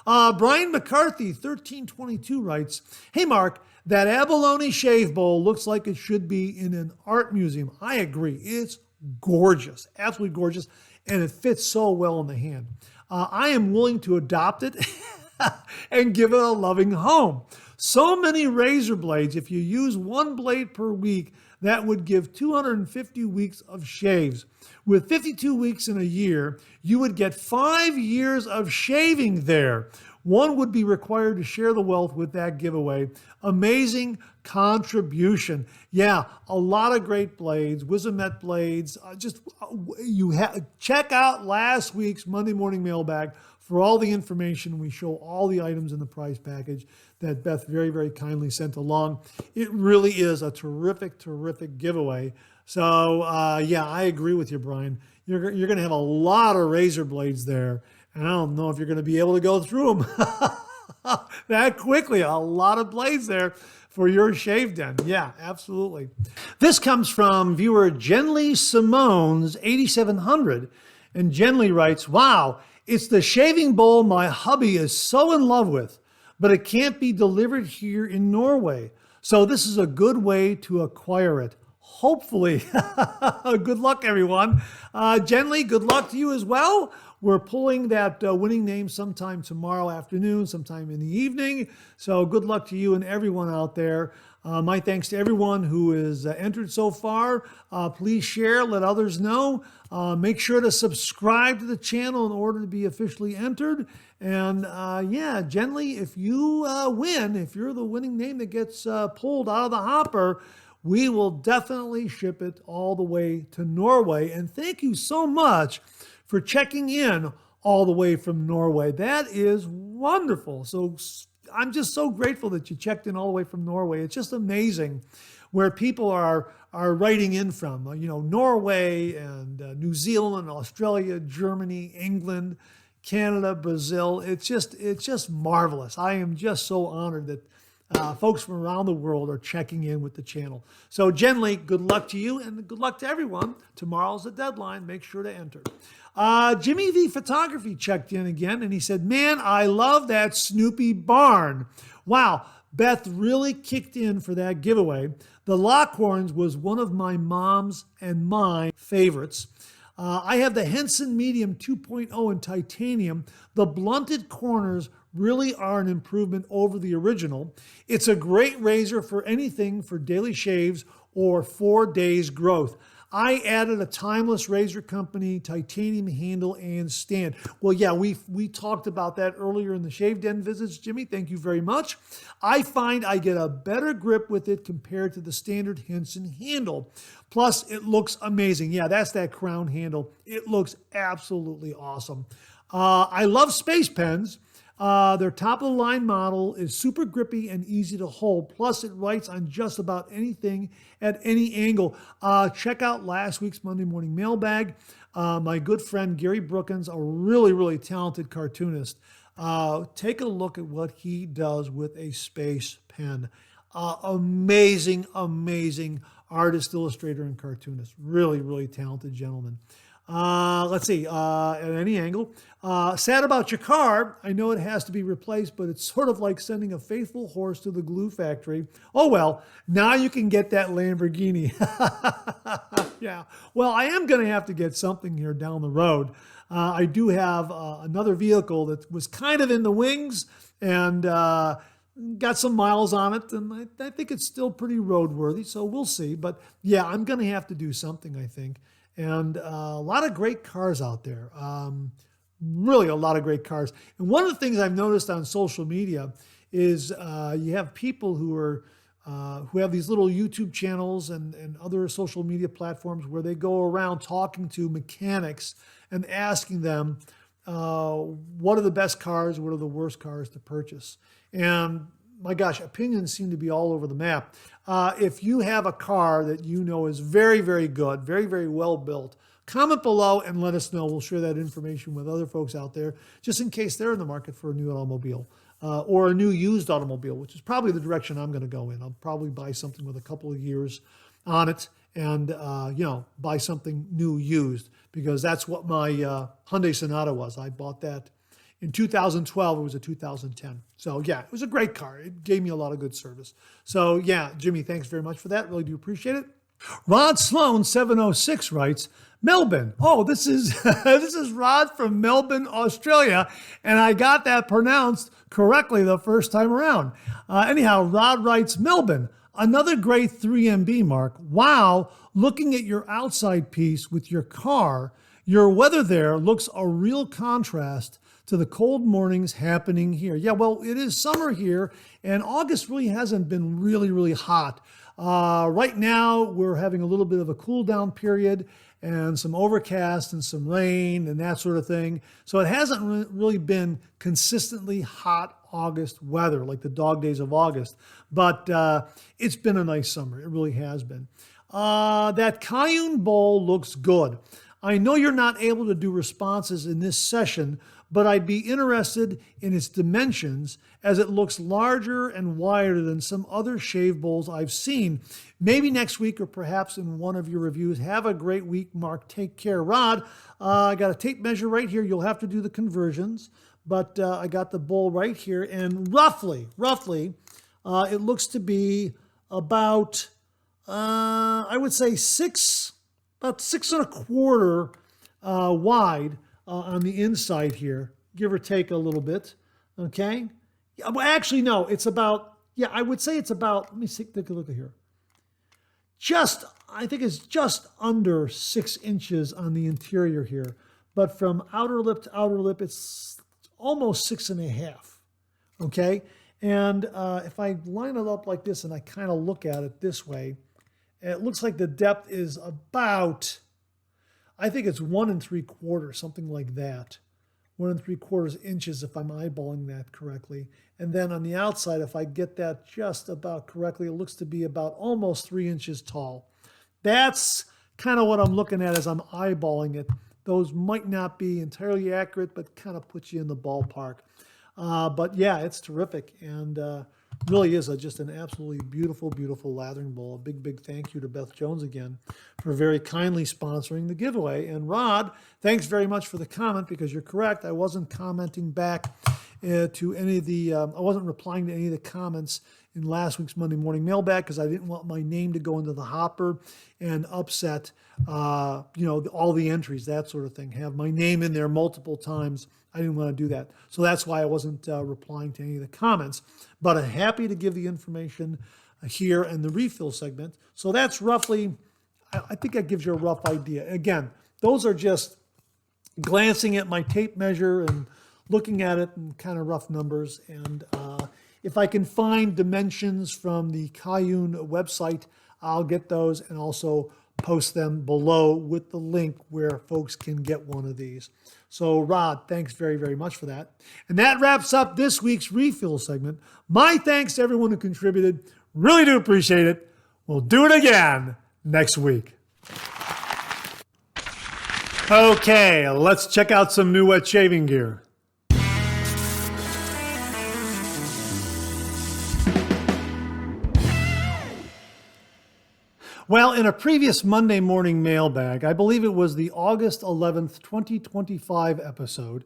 Brian McCarthy, 1322 writes, "Hey Mark, that abalone shave bowl looks like it should be in an art museum." I agree. It's gorgeous, absolutely gorgeous, and it fits so well in the hand. I am willing to adopt it and give it a loving home. So many razor blades, if you use one blade per week, that would give 250 weeks of shaves. With 52 weeks in a year, you would get 5 years of shaving there. One would be required to share the wealth with that giveaway. Amazing contribution. Yeah, a lot of great blades, Wizamet blades. Check out last week's Monday Morning Mailbag for all the information. We show all the items in the prize package that Beth very, very kindly sent along. It really is a terrific, terrific giveaway. So, yeah, I agree with you, Brian. You're going to have a lot of razor blades there, and I don't know if you're going to be able to go through them that quickly. A lot of blades there for your shave den. Yeah, absolutely. This comes from viewer Jenly Simone's 8700, and Jenly writes, "Wow, it's the shaving bowl my hubby is so in love with, but it can't be delivered here in Norway. So this is a good way to acquire it. Hopefully." Good luck, everyone. Jenly, good luck to you as well. We're pulling that winning name sometime tomorrow afternoon, sometime in the evening. So good luck to you and everyone out there. My thanks to everyone who is entered so far. Please share, let others know. Make sure to subscribe to the channel in order to be officially entered. And yeah, Jenly, if you win, if you're the winning name that gets pulled out of the hopper, we will definitely ship it all the way to Norway. And thank you so much for checking in all the way from Norway. That is wonderful. So I'm just so grateful that you checked in all the way from Norway. It's just amazing where people are writing in from. Norway and New Zealand, Australia, Germany, England, Canada, Brazil. It's just marvelous. I am just so honored that folks from around the world are checking in with the channel. So Jenly, good luck to you and good luck to everyone. Tomorrow's the deadline. Make sure to enter. Jimmy V Photography checked in again and he said, "Man, I love that Snoopy barn." Wow, Beth really kicked in for that giveaway. The Lockhorns was one of my mom's and my favorites. I have the Henson Medium 2.0 in titanium. The blunted corners really are an improvement over the original. It's a great razor for anything for daily shaves or 4 days growth. I added a Timeless Razor Company titanium handle and stand. Well, yeah, we talked about that earlier in the Shave Den visits, Jimmy. Thank you very much. I find I get a better grip with it compared to the standard Henson handle. Plus, it looks amazing. Yeah, that's that crown handle. It looks absolutely awesome. I love Space Pens. Their top-of-the-line model is super grippy and easy to hold. Plus, it writes on just about anything at any angle. Check out last week's Monday Morning Mailbag. My good friend Gary Brookins, a really, really talented cartoonist. Take a look at what he does with a Space Pen. Amazing, amazing artist, illustrator, and cartoonist. Really, really talented gentleman. Let's see, at any angle. Sad about your car. I know it has to be replaced, but it's sort of like sending a faithful horse to the glue factory. Oh, well, now you can get that Lamborghini. Yeah, well, I am going to have to get something here down the road. I do have another vehicle that was kind of in the wings, and got some miles on it, and I think it's still pretty roadworthy, so we'll see. But yeah, I'm going to have to do something, I think. And a lot of great cars out there. Really a lot of great cars. And one of the things I've noticed on social media is you have people who have these little YouTube channels and other social media platforms where they go around talking to mechanics and asking them what are the best cars, what are the worst cars to purchase. And my gosh, opinions seem to be all over the map. If you have a car that you know is very, very good, very, very well built, comment below and let us know. We'll share that information with other folks out there, just in case they're in the market for a new automobile or a new used automobile, which is probably the direction I'm going to go in. I'll probably buy something with a couple of years on it and, buy something new used, because that's what my Hyundai Sonata was. I bought that in 2012. It was a 2010. So yeah, it was a great car. It gave me a lot of good service. So yeah, Jimmy, thanks very much for that. Really do appreciate it. Rod Sloan 706 writes, Melbourne. Oh, this is this is Rod from Melbourne, Australia, and I got that pronounced correctly the first time around. Anyhow, Rod writes, Melbourne, another great 3MB, Mark. Wow, looking at your outside piece with your car, your weather there looks a real contrast to the cold mornings happening here. Yeah, well, it is summer here, and August really hasn't been really, really hot. Right now, we're having a little bit of a cool down period and some overcast and some rain and that sort of thing. So it hasn't really been consistently hot August weather like the dog days of August. But it's been a nice summer. It really has been. That Cayenne bowl looks good. I know you're not able to do responses in this session, but I'd be interested in its dimensions as it looks larger and wider than some other shave bowls I've seen. Maybe next week or perhaps in one of your reviews. Have a great week, Mark. Take care. Rod, I got a tape measure right here. You'll have to do the conversions, but I got the bowl right here, and roughly, it looks to be about, I would say about 6.25 wide on the inside here, give or take a little bit. Okay. Well, actually, no, it's about, I would say it's about, let me see, take a look at here. I think it's just under 6 inches on the interior here, but from outer lip to outer lip, it's almost 6.5. Okay. And if I line it up like this and I kind of look at it this way, it looks like the depth is about, I think it's 1 3/4, something like that. 1 3/4 inches if I'm eyeballing that correctly. And then on the outside, if I get that just about correctly, it looks to be about almost 3 inches tall. That's kind of what I'm looking at as I'm eyeballing it. Those might not be entirely accurate, but kind of put you in the ballpark. But yeah, it's terrific. And really is just an absolutely beautiful, beautiful lathering bowl. A big, big thank you to Beth Jones again for very kindly sponsoring the giveaway. And Rod, thanks very much for the comment, because you're correct. I wasn't commenting back to any of the, I wasn't replying to any of the comments in last week's Monday morning mailbag because I didn't want my name to go into the hopper and upset, all the entries, that sort of thing. Have my name in there multiple times. I didn't want to do that. So that's why I wasn't replying to any of the comments. But I'm happy to give the information here in the refill segment. So that's roughly, I think that gives you a rough idea. Again, those are just glancing at my tape measure and looking at it in kind of rough numbers. And if I can find dimensions from the Cayenne website, I'll get those and also post them below with the link where folks can get one of these. So Rod, thanks very, very much for that. And that wraps up this week's refill segment. My thanks to everyone who contributed. Really do appreciate it. We'll do it again next week. Okay, let's check out some new wet shaving gear. Well, in a previous Monday morning mailbag, I believe it was the August 11th, 2025 episode,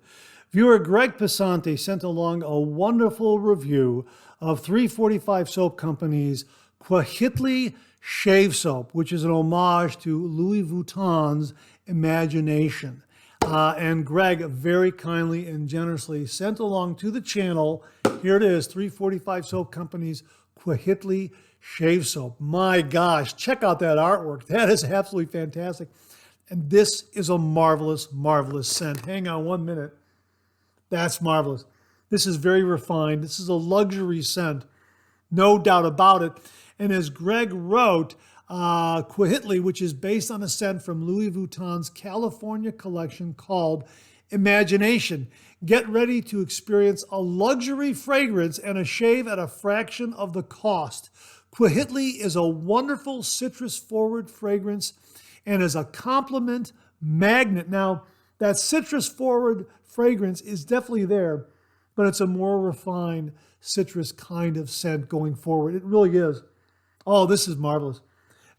viewer Greg Pisante sent along a wonderful review of 345 Soap Company's Cuauhitli Shave Soap, which is an homage to Louis Vuitton's Imagination. And Greg very kindly and generously sent along to the channel, here it is, 345 Soap Company's Cuauhitli Shave Soap. My gosh, check out that artwork. That is absolutely fantastic. And this is a marvelous, marvelous scent. Hang on 1 minute. That's marvelous. This is very refined. This is a luxury scent, no doubt about it. And as Greg wrote, Cuauhitli, which is based on a scent from Louis Vuitton's California collection called Imagination. Get ready to experience a luxury fragrance and a shave at a fraction of the cost. Cuauhitli is a wonderful citrus-forward fragrance and is a compliment magnet. Now, that citrus-forward fragrance is definitely there, but it's a more refined citrus kind of scent going forward. It really is. Oh, this is marvelous.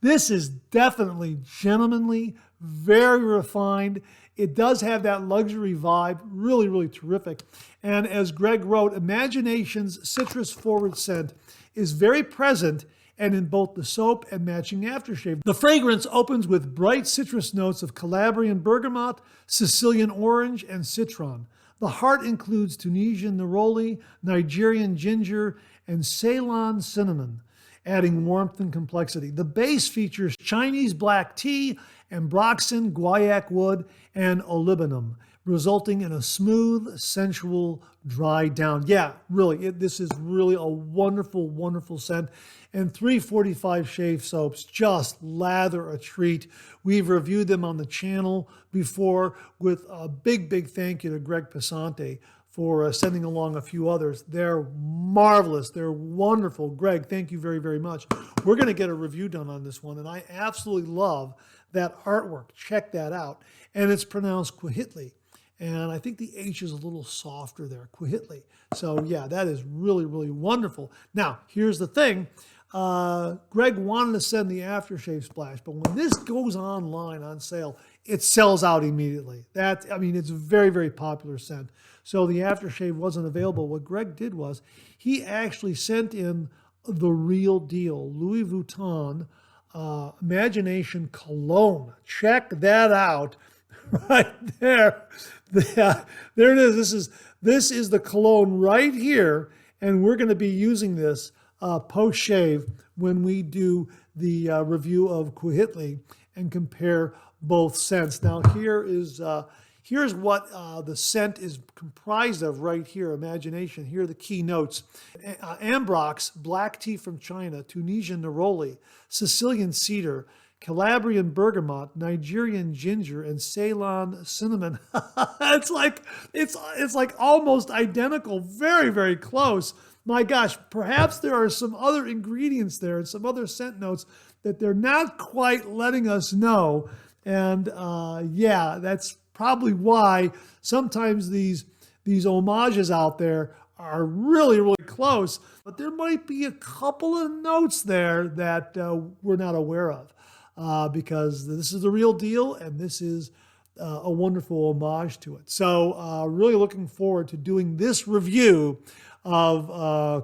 This is definitely gentlemanly, very refined. It does have that luxury vibe, really, really terrific. And as Greg wrote, Imagination's citrus-forward scent is very present and in both the soap and matching aftershave. The fragrance opens with bright citrus notes of Calabrian bergamot, Sicilian orange, and citron. The heart includes Tunisian neroli, Nigerian ginger, and Ceylon cinnamon, adding warmth and complexity. The base features Chinese black tea, ambroxan, guaiac wood, and olibanum, resulting in a smooth, sensual, dry down. Yeah, really, this is really a wonderful, wonderful scent. And 345 Shave Soaps, just lather a treat. We've reviewed them on the channel before with a big, big thank you to Greg Pesante for sending along a few others. They're marvelous. They're wonderful. Greg, thank you very, very much. We're going to get a review done on this one, and I absolutely love that artwork. Check that out. And it's pronounced Cuauhitli. And I think the H is a little softer there, Cuauhitli. So yeah, that is really, really wonderful. Now, here's the thing. Greg wanted to send the aftershave splash, but when this goes online on sale, it sells out immediately. It's a very, very popular scent. So the aftershave wasn't available. What Greg did was he actually sent in the real deal, Louis Vuitton Imagination Cologne. Check that out right there. There it is. This is the cologne right here, and we're going to be using this post-shave when we do the review of Cuauhitli and compare both scents. Now here's what the scent is comprised of right here, Imagination. Here are the key notes. Ambrox, black tea from China, Tunisian neroli, Sicilian cedar, Calabrian bergamot, Nigerian ginger, and Ceylon cinnamon. It's like almost identical, very, very close. My gosh, perhaps there are some other ingredients there and some other scent notes that they're not quite letting us know. And yeah, that's probably why sometimes these homages out there are really, really close. But there might be a couple of notes there that we're not aware of because this is the real deal and this is a wonderful homage to it. So really looking forward to doing this review of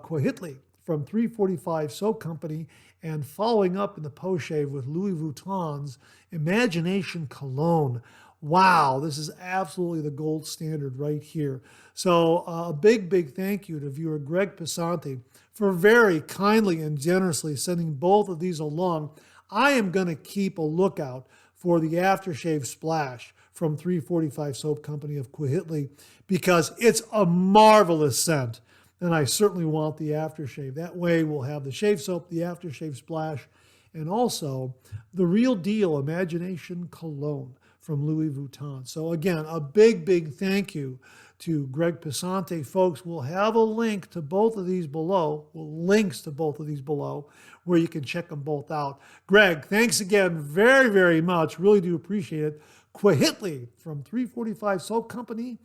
Cuauhitli from 345 Soap Company and following up in the post-shave with Louis Vuitton's Imagination Cologne. Wow, this is absolutely the gold standard right here. So a big, big thank you to viewer Greg Pesante for very kindly and generously sending both of these along. I am going to keep a lookout for the aftershave splash from 345 Soap Company of Cuauhitli because it's a marvelous scent. And I certainly want the aftershave. That way we'll have the shave soap, the aftershave splash, and also the real deal Imagination Cologne from Louis Vuitton. So again, a big, big thank you to Greg Pesante. Folks, we'll have a link to both of these below, links to both of these below, where you can check them both out. Greg, thanks again very, very much. Really do appreciate it. Cuauhitli from 345 Soap Company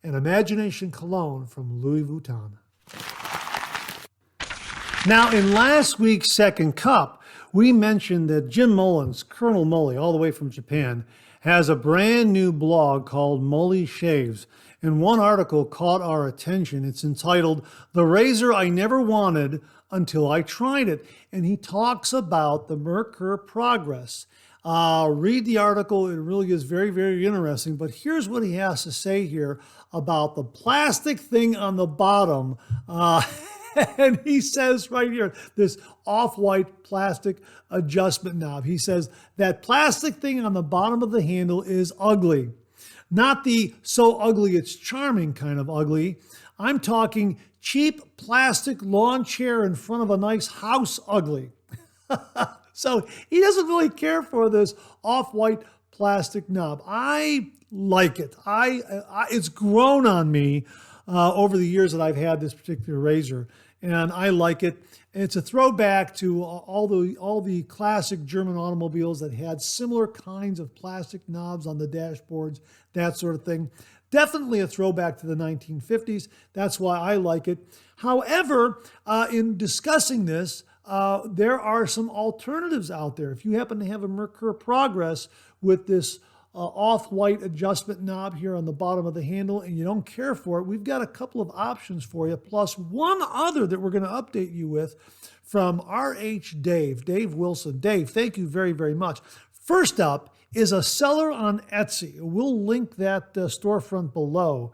and Imagination Cologne from Louis Vuitton. Now, in last week's Second Cup, we mentioned that Jim Mullins, Colonel Mully, all the way from Japan, has a brand new blog called Mully Shaves, and one article caught our attention. It's entitled, "The Razor I Never Wanted Until I Tried It," and he talks about the Merkur Progress Read the article. It really is very, very interesting. But here's what he has to say here about the plastic thing on the bottom. And he says right here, this off-white plastic adjustment knob. He says that plastic thing on the bottom of the handle is ugly. Not the so ugly it's charming kind of ugly. I'm talking cheap plastic lawn chair in front of a nice house ugly. So he doesn't really care for this off-white plastic knob. I like it. It's grown on me over the years that I've had this particular razor, and I like it. It's a throwback to all the classic German automobiles that had similar kinds of plastic knobs on the dashboards, that sort of thing. Definitely a throwback to the 1950s. That's why I like it. However, in discussing this, there are some alternatives out there. If you happen to have a Merkur Progress with this off-white adjustment knob here on the bottom of the handle and you don't care for it, we've got a couple of options for you, plus one other that we're going to update you with from RH Dave Wilson. Dave, thank you very, very much. First up is a seller on Etsy. We'll link that storefront below.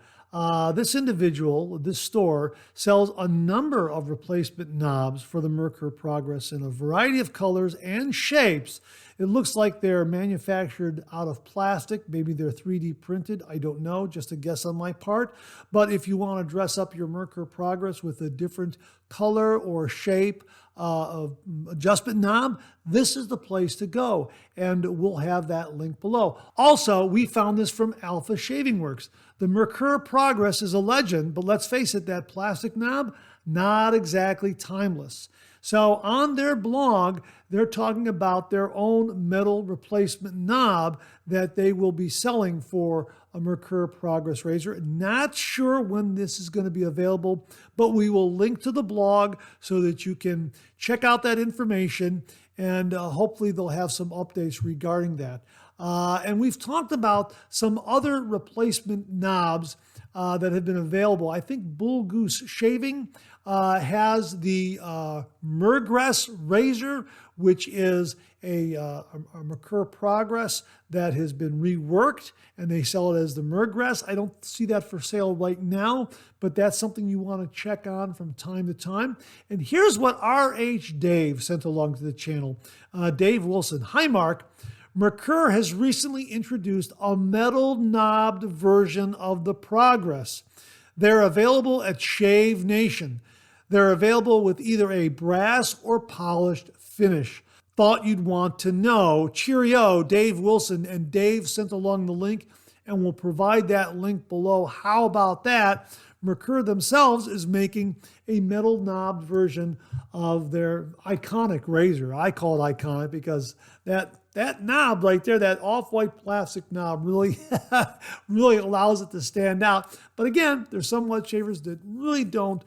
This individual, this store, sells a number of replacement knobs for the Merkur Progress in a variety of colors and shapes. It looks like they're manufactured out of plastic. Maybe they're 3D printed. I don't know, just a guess on my part. But if you want to dress up your Merkur Progress with a different color or shape of adjustment knob, this is the place to go. And we'll have that link below. Also, we found this from Alpha Shaving Works. The Merkur Progress is a legend, but let's face it, that plastic knob, not exactly timeless. So on their blog, they're talking about their own metal replacement knob that they will be selling for a Merkur Progress razor. Not sure when this is going to be available, but we will link to the blog so that you can check out that information, and hopefully they'll have some updates regarding that. And we've talked about some other replacement knobs that have been available. I think Bull Goose Shaving has the Mergress razor, which is a Merkur Progress that has been reworked, and they sell it as the Mergress. I don't see that for sale right now, but that's something you want to check on from time to time. And here's what RH Dave sent along to the channel. Dave Wilson. Hi, Mark. Merkur has recently introduced a metal knobbed version of the Progress. They're available at Shave Nation. They're available with either a brass or polished finish. Thought you'd want to know. Cheerio, Dave Wilson. And Dave sent along the link, and we'll provide that link below. How about that? Merkur themselves is making a metal knobbed version of their iconic razor. I call it iconic because that knob right there, that off-white plastic knob, really allows it to stand out. But again, there's some wet shavers that really don't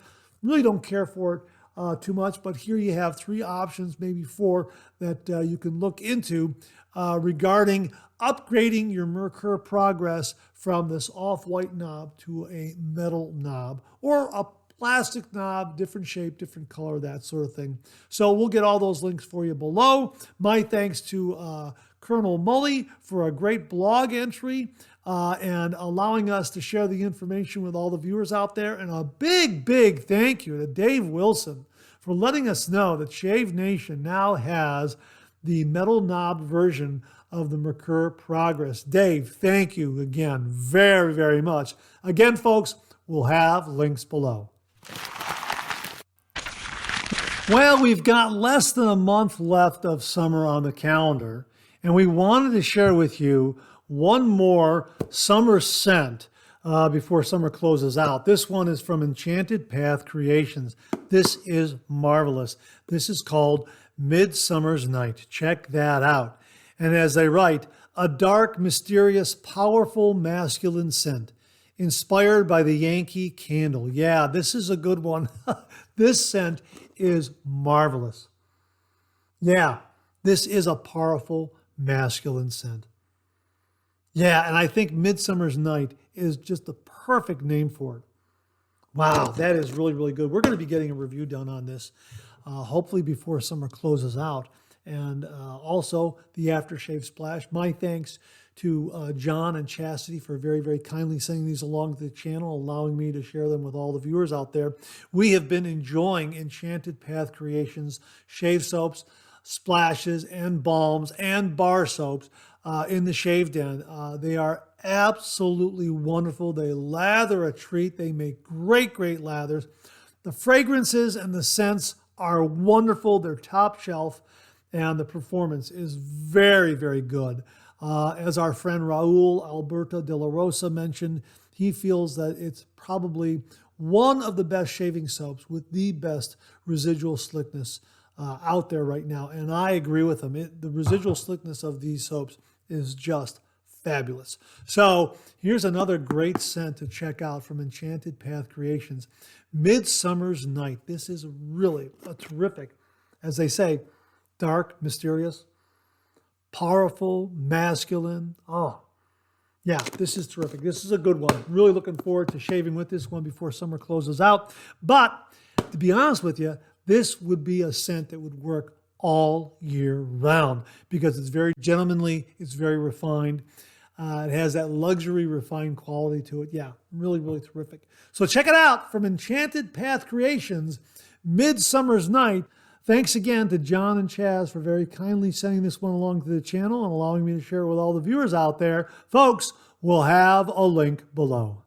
care for it too much. But here you have three options, maybe four, that you can look into regarding upgrading your Merkur Progress from this off-white knob to a metal knob or a plastic knob, different shape, different color, that sort of thing. So we'll get all those links for you below. My thanks to Colonel Mully for a great blog entry and allowing us to share the information with all the viewers out there. And a big, big thank you to Dave Wilson for letting us know that Shave Nation now has the metal knob version of the Merkur Progress. Dave, thank you again very, very much. Again, folks, we'll have links below. Well, we've got less than a month left of summer on the calendar, and we wanted to share with you one more summer scent before summer closes out. This one is from Enchanted Path Creations. This is marvelous. This is called Midsummer's Night. Check that out. And as they write, a dark, mysterious, powerful masculine scent inspired by the Yankee Candle. Yeah, this is a good one. This scent is marvelous. Yeah, this is a powerful masculine scent. Yeah, and I think Midsummer's Night is just the perfect name for it. Wow, that is really, really good. We're going to be getting a review done on this, hopefully before summer closes out. and also the aftershave splash. My thanks to John and Chastity for very, very kindly sending these along to the channel, allowing me to share them with all the viewers out there. We have been enjoying Enchanted Path Creations shave soaps, splashes, and balms, and bar soaps in the Shave Den. They are absolutely wonderful. They lather a treat. They make great, great lathers. The fragrances and the scents are wonderful. They're top shelf, and the performance is very, very good. As our friend Raul Alberto de la Rosa mentioned, he feels that it's probably one of the best shaving soaps with the best residual slickness out there right now. And I agree with him. The residual slickness of these soaps is just fabulous. So here's another great scent to check out from Enchanted Path Creations. Midsummer's Night. This is really a terrific, as they say, dark, mysterious, powerful, masculine. Oh, yeah, this is terrific. This is a good one. Really looking forward to shaving with this one before summer closes out. But to be honest with you, this would be a scent that would work all year round because it's very gentlemanly, it's very refined. It has that luxury refined quality to it. Yeah, really, really terrific. So check it out from Enchanted Path Creations, Midsummer's Night. Thanks again to John and Chaz for very kindly sending this one along to the channel and allowing me to share it with all the viewers out there. Folks, we'll have a link below.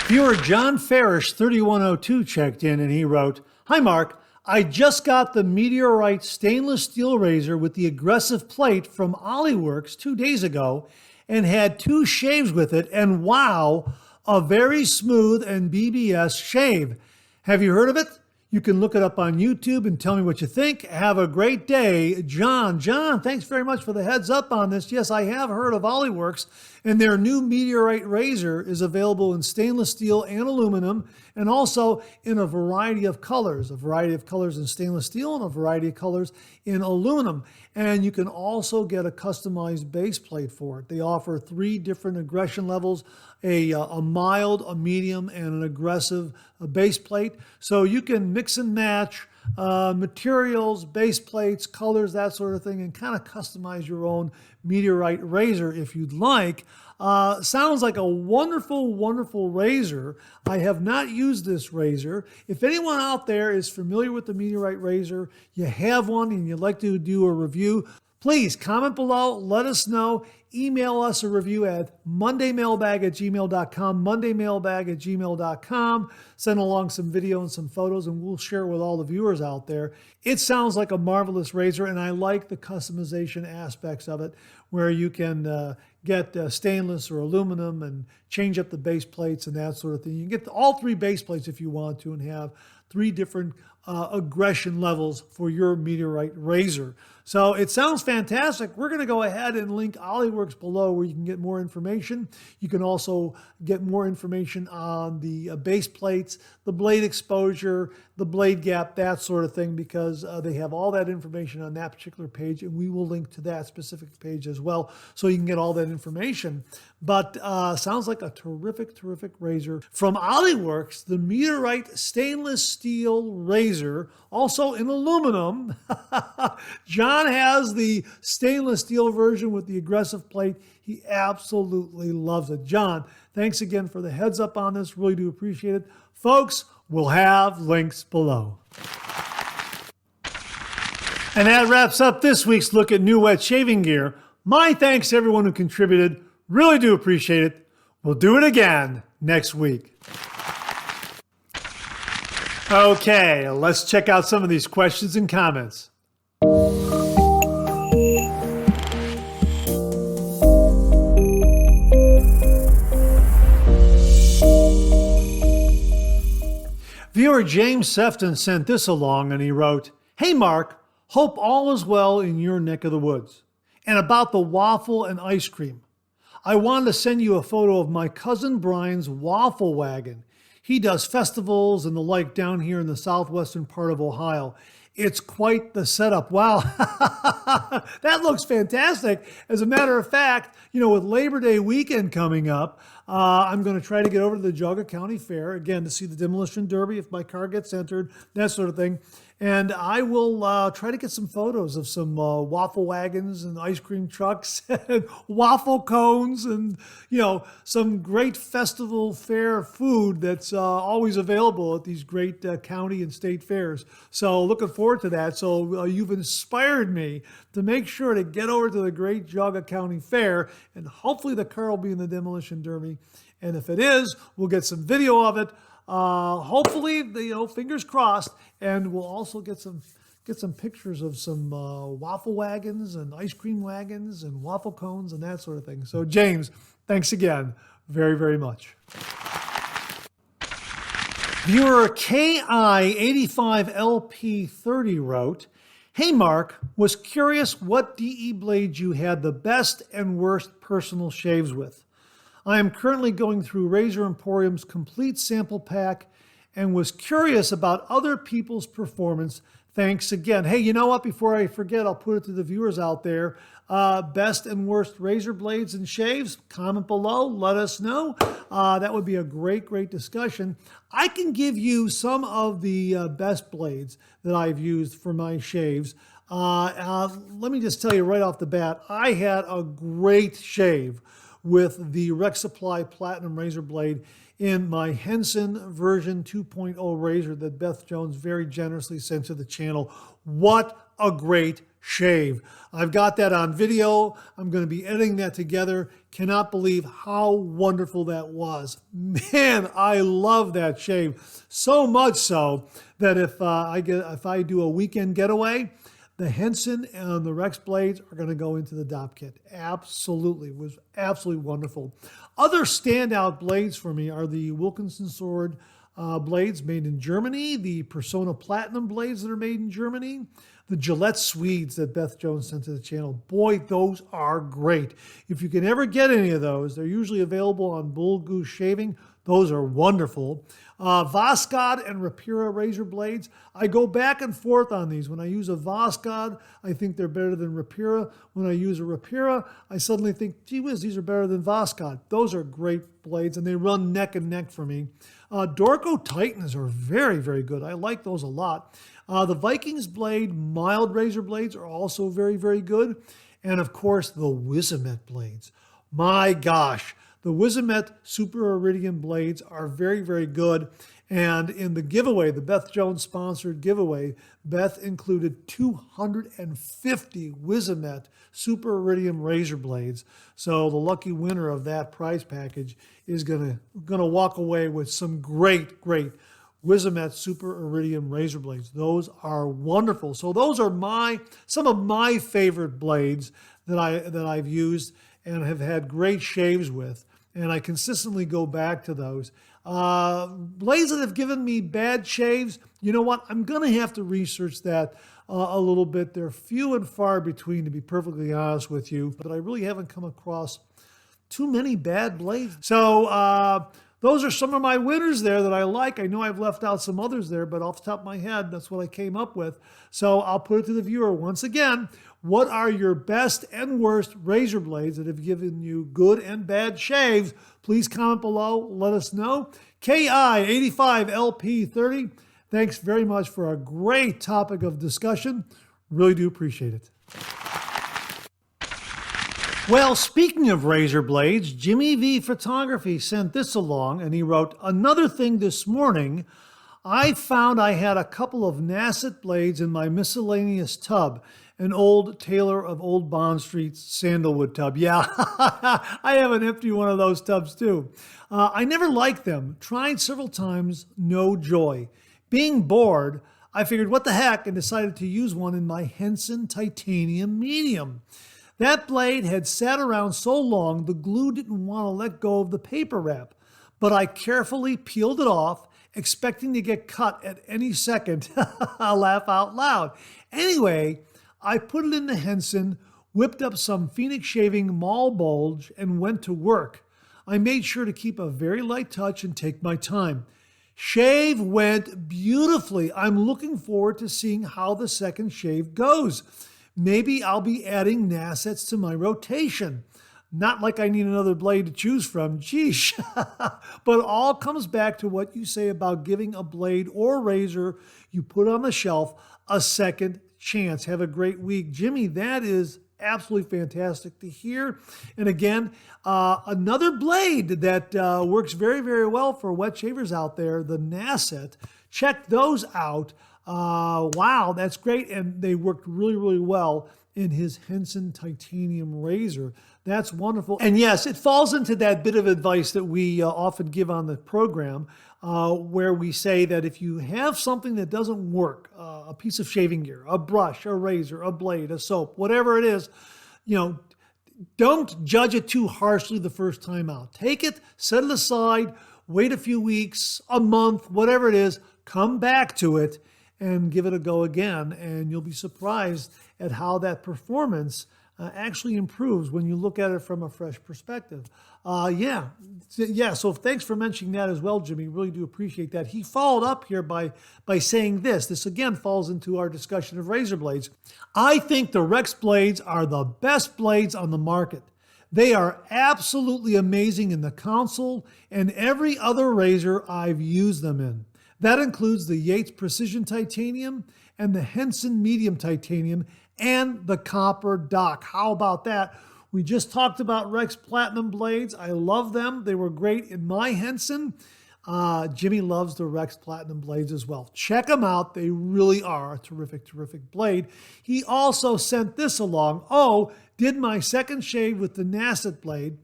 Viewer John Farish 3102 checked in and he wrote, "Hi Mark, I just got the Meteorite stainless steel razor with the aggressive plate from Oliworks 2 days ago and had 2 shaves with it, and wow, a very smooth and BBS shave. Have you heard of it? You can look it up on YouTube and tell me what you think. Have a great day, John." John, thanks very much for the heads up on this. Yes, I have heard of Oliworks, and their new Meteorite razor is available in stainless steel and aluminum, and also in a variety of colors in stainless steel and a variety of colors in aluminum. And you can also get a customized base plate for it. They offer 3 different aggression levels, a mild, a medium, and an aggressive base plate. So you can mix and match materials, base plates, colors, that sort of thing, and kind of customize your own Meteorite razor if you'd like. Sounds like a wonderful, wonderful razor. I have not used this razor. If anyone out there is familiar with the Meteorite razor, you have one and you'd like to do a review, please comment below, let us know. Email us a review at mondaymailbag@gmail.com, mondaymailbag@gmail.com. Send along some video and some photos, and we'll share it with all the viewers out there. It sounds like a marvelous razor, and I like the customization aspects of it, where you can get stainless or aluminum and change up the base plates and that sort of thing. You can get all 3 base plates if you want to and have 3 different aggression levels for your Meteorite razor. So it sounds fantastic. We're going to go ahead and link Oliworks below where you can get more information. You can also get more information on the base plates, the blade exposure, the blade gap, that sort of thing, because they have all that information on that particular page, and we will link to that specific page as well so you can get all that information. But sounds like a terrific, terrific razor. From Oliworks, the Meteorite stainless steel razor, also in aluminum. John has the stainless steel version with the aggressive plate. He absolutely loves it. John, thanks again for the heads up on this. Really do appreciate it. Folks, we'll have links below. And that wraps up this week's look at new wet shaving gear. My thanks to everyone who contributed. Really do appreciate it. We'll do it again next week. Okay, let's check out some of these questions and comments. Viewer James Sefton sent this along and he wrote, "Hey Mark, hope all is well in your neck of the woods. And about the waffle and ice cream. I wanted to send you a photo of my cousin Brian's waffle wagon. He does festivals and the like down here in the southwestern part of Ohio. It's quite the setup." Wow, that looks fantastic. As a matter of fact, with Labor Day weekend coming up, I'm going to try to get over to the Geauga County Fair, again, to see the Demolition Derby if my car gets entered, that sort of thing. And I will try to get some photos of some waffle wagons and ice cream trucks and waffle cones and, some great festival fair food that's always available at these great county and state fairs. So looking forward to that. So you've inspired me to make sure to get over to the Great Geauga County Fair, and hopefully the car will be in the demolition derby. And if it is, we'll get some video of it. Hopefully, fingers crossed, and we'll also get some pictures of some waffle wagons and ice cream wagons and waffle cones and that sort of thing. So, James, thanks again very, very much. Viewer KI85LP30 wrote, "Hey Mark, was curious what DE blades you had the best and worst personal shaves with. I am currently going through Razor Emporium's complete sample pack and was curious about other people's performance. Thanks again." Hey, you know what? Before I forget, I'll put it to the viewers out there. Best and worst razor blades and shaves, comment below, let us know. That would be a great, great discussion. I can give you some of the best blades that I've used for my shaves. Let me just tell you right off the bat, I had a great shave with the Rec Supply Platinum Razor Blade in my Henson version 2.0 razor that Beth Jones very generously sent to the channel. What a great shave. I've got that on video. I'm going to be editing that together. Cannot believe how wonderful that was. Man, I love that shave. So much so that if I do a weekend getaway, the Henson and the Rex blades are going to go into the DOP kit. Absolutely. It was absolutely wonderful. Other standout blades for me are the Wilkinson Sword blades made in Germany, the Persona Platinum blades that are made in Germany, the Gillette Swedes that Beth Jones sent to the channel. Boy, those are great. If you can ever get any of those, they're usually available on Bull Goose Shaving. Those are wonderful. Voskhod and Rapira razor blades. I go back and forth on these. When I use a Voskhod, I think they're better than Rapira. When I use a Rapira, I suddenly think, gee whiz, these are better than Voskhod. Those are great blades, and they run neck and neck for me. Dorco Titans are very, very good. I like those a lot. The Vikings blade mild razor blades are also very, very good. And of course, the Wizamet blades. My gosh. The Wizamet Super Iridium blades are very, very good. And in the giveaway, the Beth Jones sponsored giveaway, Beth included 250 Wizamet Super Iridium razor blades. So the lucky winner of that prize package is gonna walk away with some great, great Wizamet Super Iridium razor blades. Those are wonderful. So those are some of my favorite blades that I've used and have had great shaves with. And I consistently go back to those. Blades that have given me bad shaves, you know what? I'm going to have to research that a little bit. They're few and far between, to be perfectly honest with you. But I really haven't come across too many bad blades. So those are some of my winners there that I like. I know I've left out some others there, but off the top of my head, that's what I came up with. So I'll put it to the viewer once again. What are your best and worst razor blades that have given you good and bad shaves? Please comment below. Let us know. KI85LP30, thanks very much for a great topic of discussion. Really do appreciate it. Well, speaking of razor blades, Jimmy V Photography sent this along, and he wrote, "Another thing this morning, I found I had a couple of Nacet blades in my miscellaneous tub, an old Taylor of Old Bond Street sandalwood tub." Yeah, I have an empty one of those tubs too. I never liked them. Tried several times, no joy. Being bored, I figured what the heck and decided to use one in my Henson Titanium Medium. That blade had sat around so long the glue didn't want to let go of the paper wrap, but I carefully peeled it off, expecting to get cut at any second. I laugh out loud. Anyway, I put it in the Henson, whipped up some Phoenix Shaving Mall Bulge, and went to work. I made sure to keep a very light touch and take my time. Shave went beautifully. I'm looking forward to seeing how the second shave goes. Maybe I'll be adding Nacets to my rotation. Not like I need another blade to choose from, geesh. But it all comes back to what you say about giving a blade or razor you put on the shelf a second chance. Have a great week. Jimmy, that is absolutely fantastic to hear. And again, another blade that works very, very well for wet shavers out there, the Nacet. Check those out. Wow, that's great. And they worked really, really well in his Henson titanium razor. That's wonderful. And yes, it falls into that bit of advice that we often give on the program, where we say that if you have something that doesn't work, a piece of shaving gear, a brush, a razor, a blade, a soap, whatever it is, don't judge it too harshly the first time out. Take it, set it aside, wait a few weeks, a month, whatever it is, come back to it and give it a go again. And you'll be surprised at how that performance actually improves when you look at it from a fresh perspective. So thanks for mentioning that as well, Jimmy. Really do appreciate that. He followed up here by saying this. This again falls into our discussion of razor blades. I think the Rex blades are the best blades on the market. They are absolutely amazing in the console and every other razor I've used them in. That includes the Yates Precision Titanium and the Henson Medium Titanium and the Copper Dock. How about that? We just talked about Rex Platinum blades. I love them. They were great in my Henson. Jimmy loves the Rex Platinum blades as well. Check them out. They really are a terrific, terrific blade. He also sent this along. Did my second shave with the Nacet blade.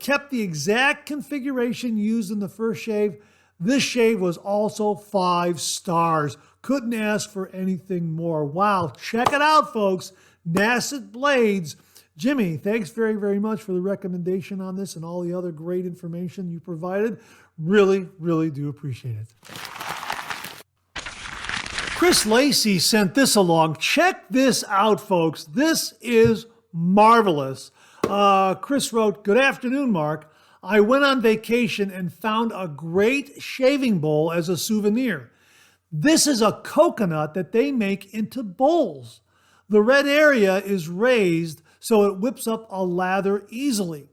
Kept the exact configuration used in the first shave. This shave was also 5 stars. Couldn't ask for anything more. Wow, check it out, folks. Nacet blades. Jimmy, thanks very, very much for the recommendation on this and all the other great information you provided. Really, really do appreciate it. Chris Lacey sent this along. Check this out, folks. This is marvelous. Chris wrote, "Good afternoon, Mark. I went on vacation and found a great shaving bowl as a souvenir. This is a coconut that they make into bowls. The red area is raised so it whips up a lather easily.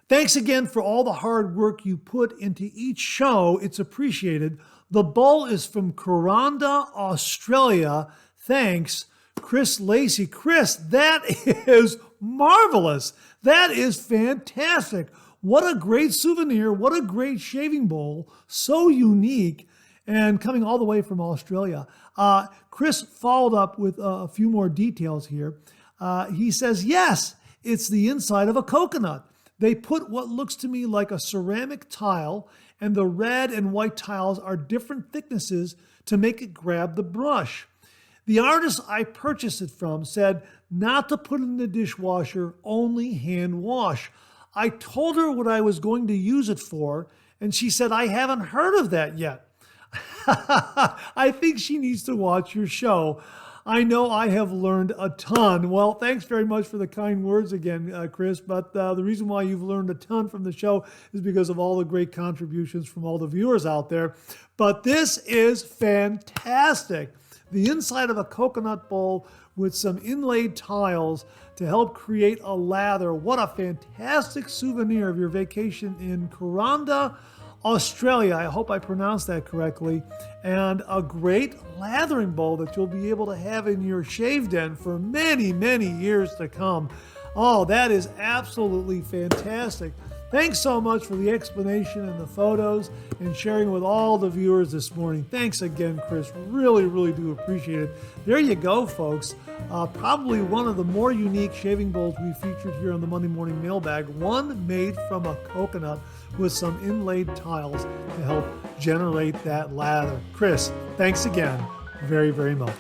Thanks again for all the hard work you put into each show. It's appreciated. The bowl is from Kuranda, Australia. Thanks, Chris Lacey." Chris, that is marvelous. That is fantastic. What a great souvenir. What a great shaving bowl. So unique and coming all the way from Australia. Chris followed up with a few more details here. He says, yes, it's the inside of a coconut. They put what looks to me like a ceramic tile, and the red and white tiles are different thicknesses to make it grab the brush. The artist I purchased it from said not to put it in the dishwasher, only hand wash. I told her what I was going to use it for, and she said, I haven't heard of that yet. I think she needs to watch your show. I know I have learned a ton. Well, thanks very much for the kind words again, Chris. But the reason why you've learned a ton from the show is because of all the great contributions from all the viewers out there. But this is fantastic. The inside of a coconut bowl with some inlaid tiles to help create a lather. What a fantastic souvenir of your vacation in Kuranda, Australia. I hope I pronounced that correctly. And a great lathering bowl that you'll be able to have in your shave den for many, many years to come. Oh, that is absolutely fantastic. Thanks so much for the explanation and the photos and sharing with all the viewers this morning. Thanks again, Chris. Really, really do appreciate it. There you go, folks. Probably one of the more unique shaving bowls we featured here on the Monday Morning Mailbag. One made from a coconut with some inlaid tiles to help generate that lather. Chris, thanks again very, very much.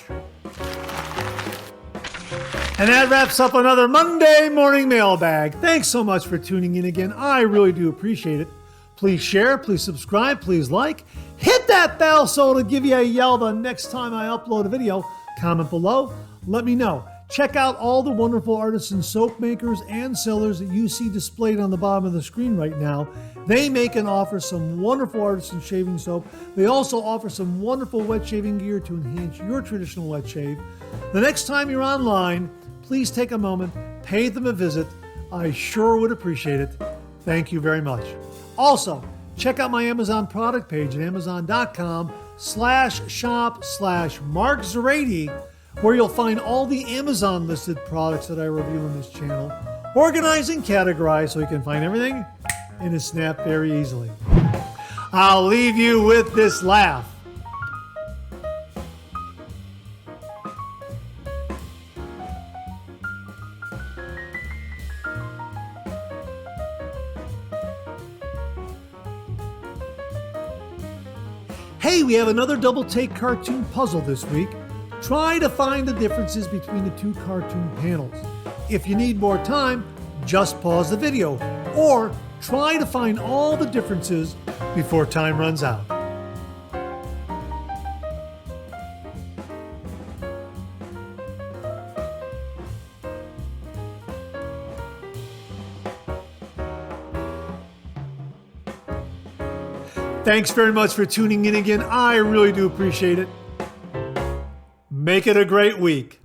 And that wraps up another Monday Morning Mailbag. Thanks so much for tuning in again. I really do appreciate it. Please share, please subscribe, please like. Hit that bell so it'll give you a yell the next time I upload a video. Comment below. Let me know. Check out all the wonderful artisan soap makers and sellers that you see displayed on the bottom of the screen right now. They make and offer some wonderful artisan shaving soap. They also offer some wonderful wet shaving gear to enhance your traditional wet shave. The next time you're online, please take a moment, pay them a visit. I sure would appreciate it. Thank you very much. Also, check out my Amazon product page at Amazon.com. youtube.com/shop/MarkZerati, where you'll find all the Amazon listed products that I review on this channel, organized and categorized so you can find everything in a snap very easily. I'll leave you with this laugh. Hey, we have another double take cartoon puzzle this week. Try to find the differences between the two cartoon panels. If you need more time, just pause the video, or try to find all the differences before time runs out. Thanks very much for tuning in again. I really do appreciate it. Make it a great week.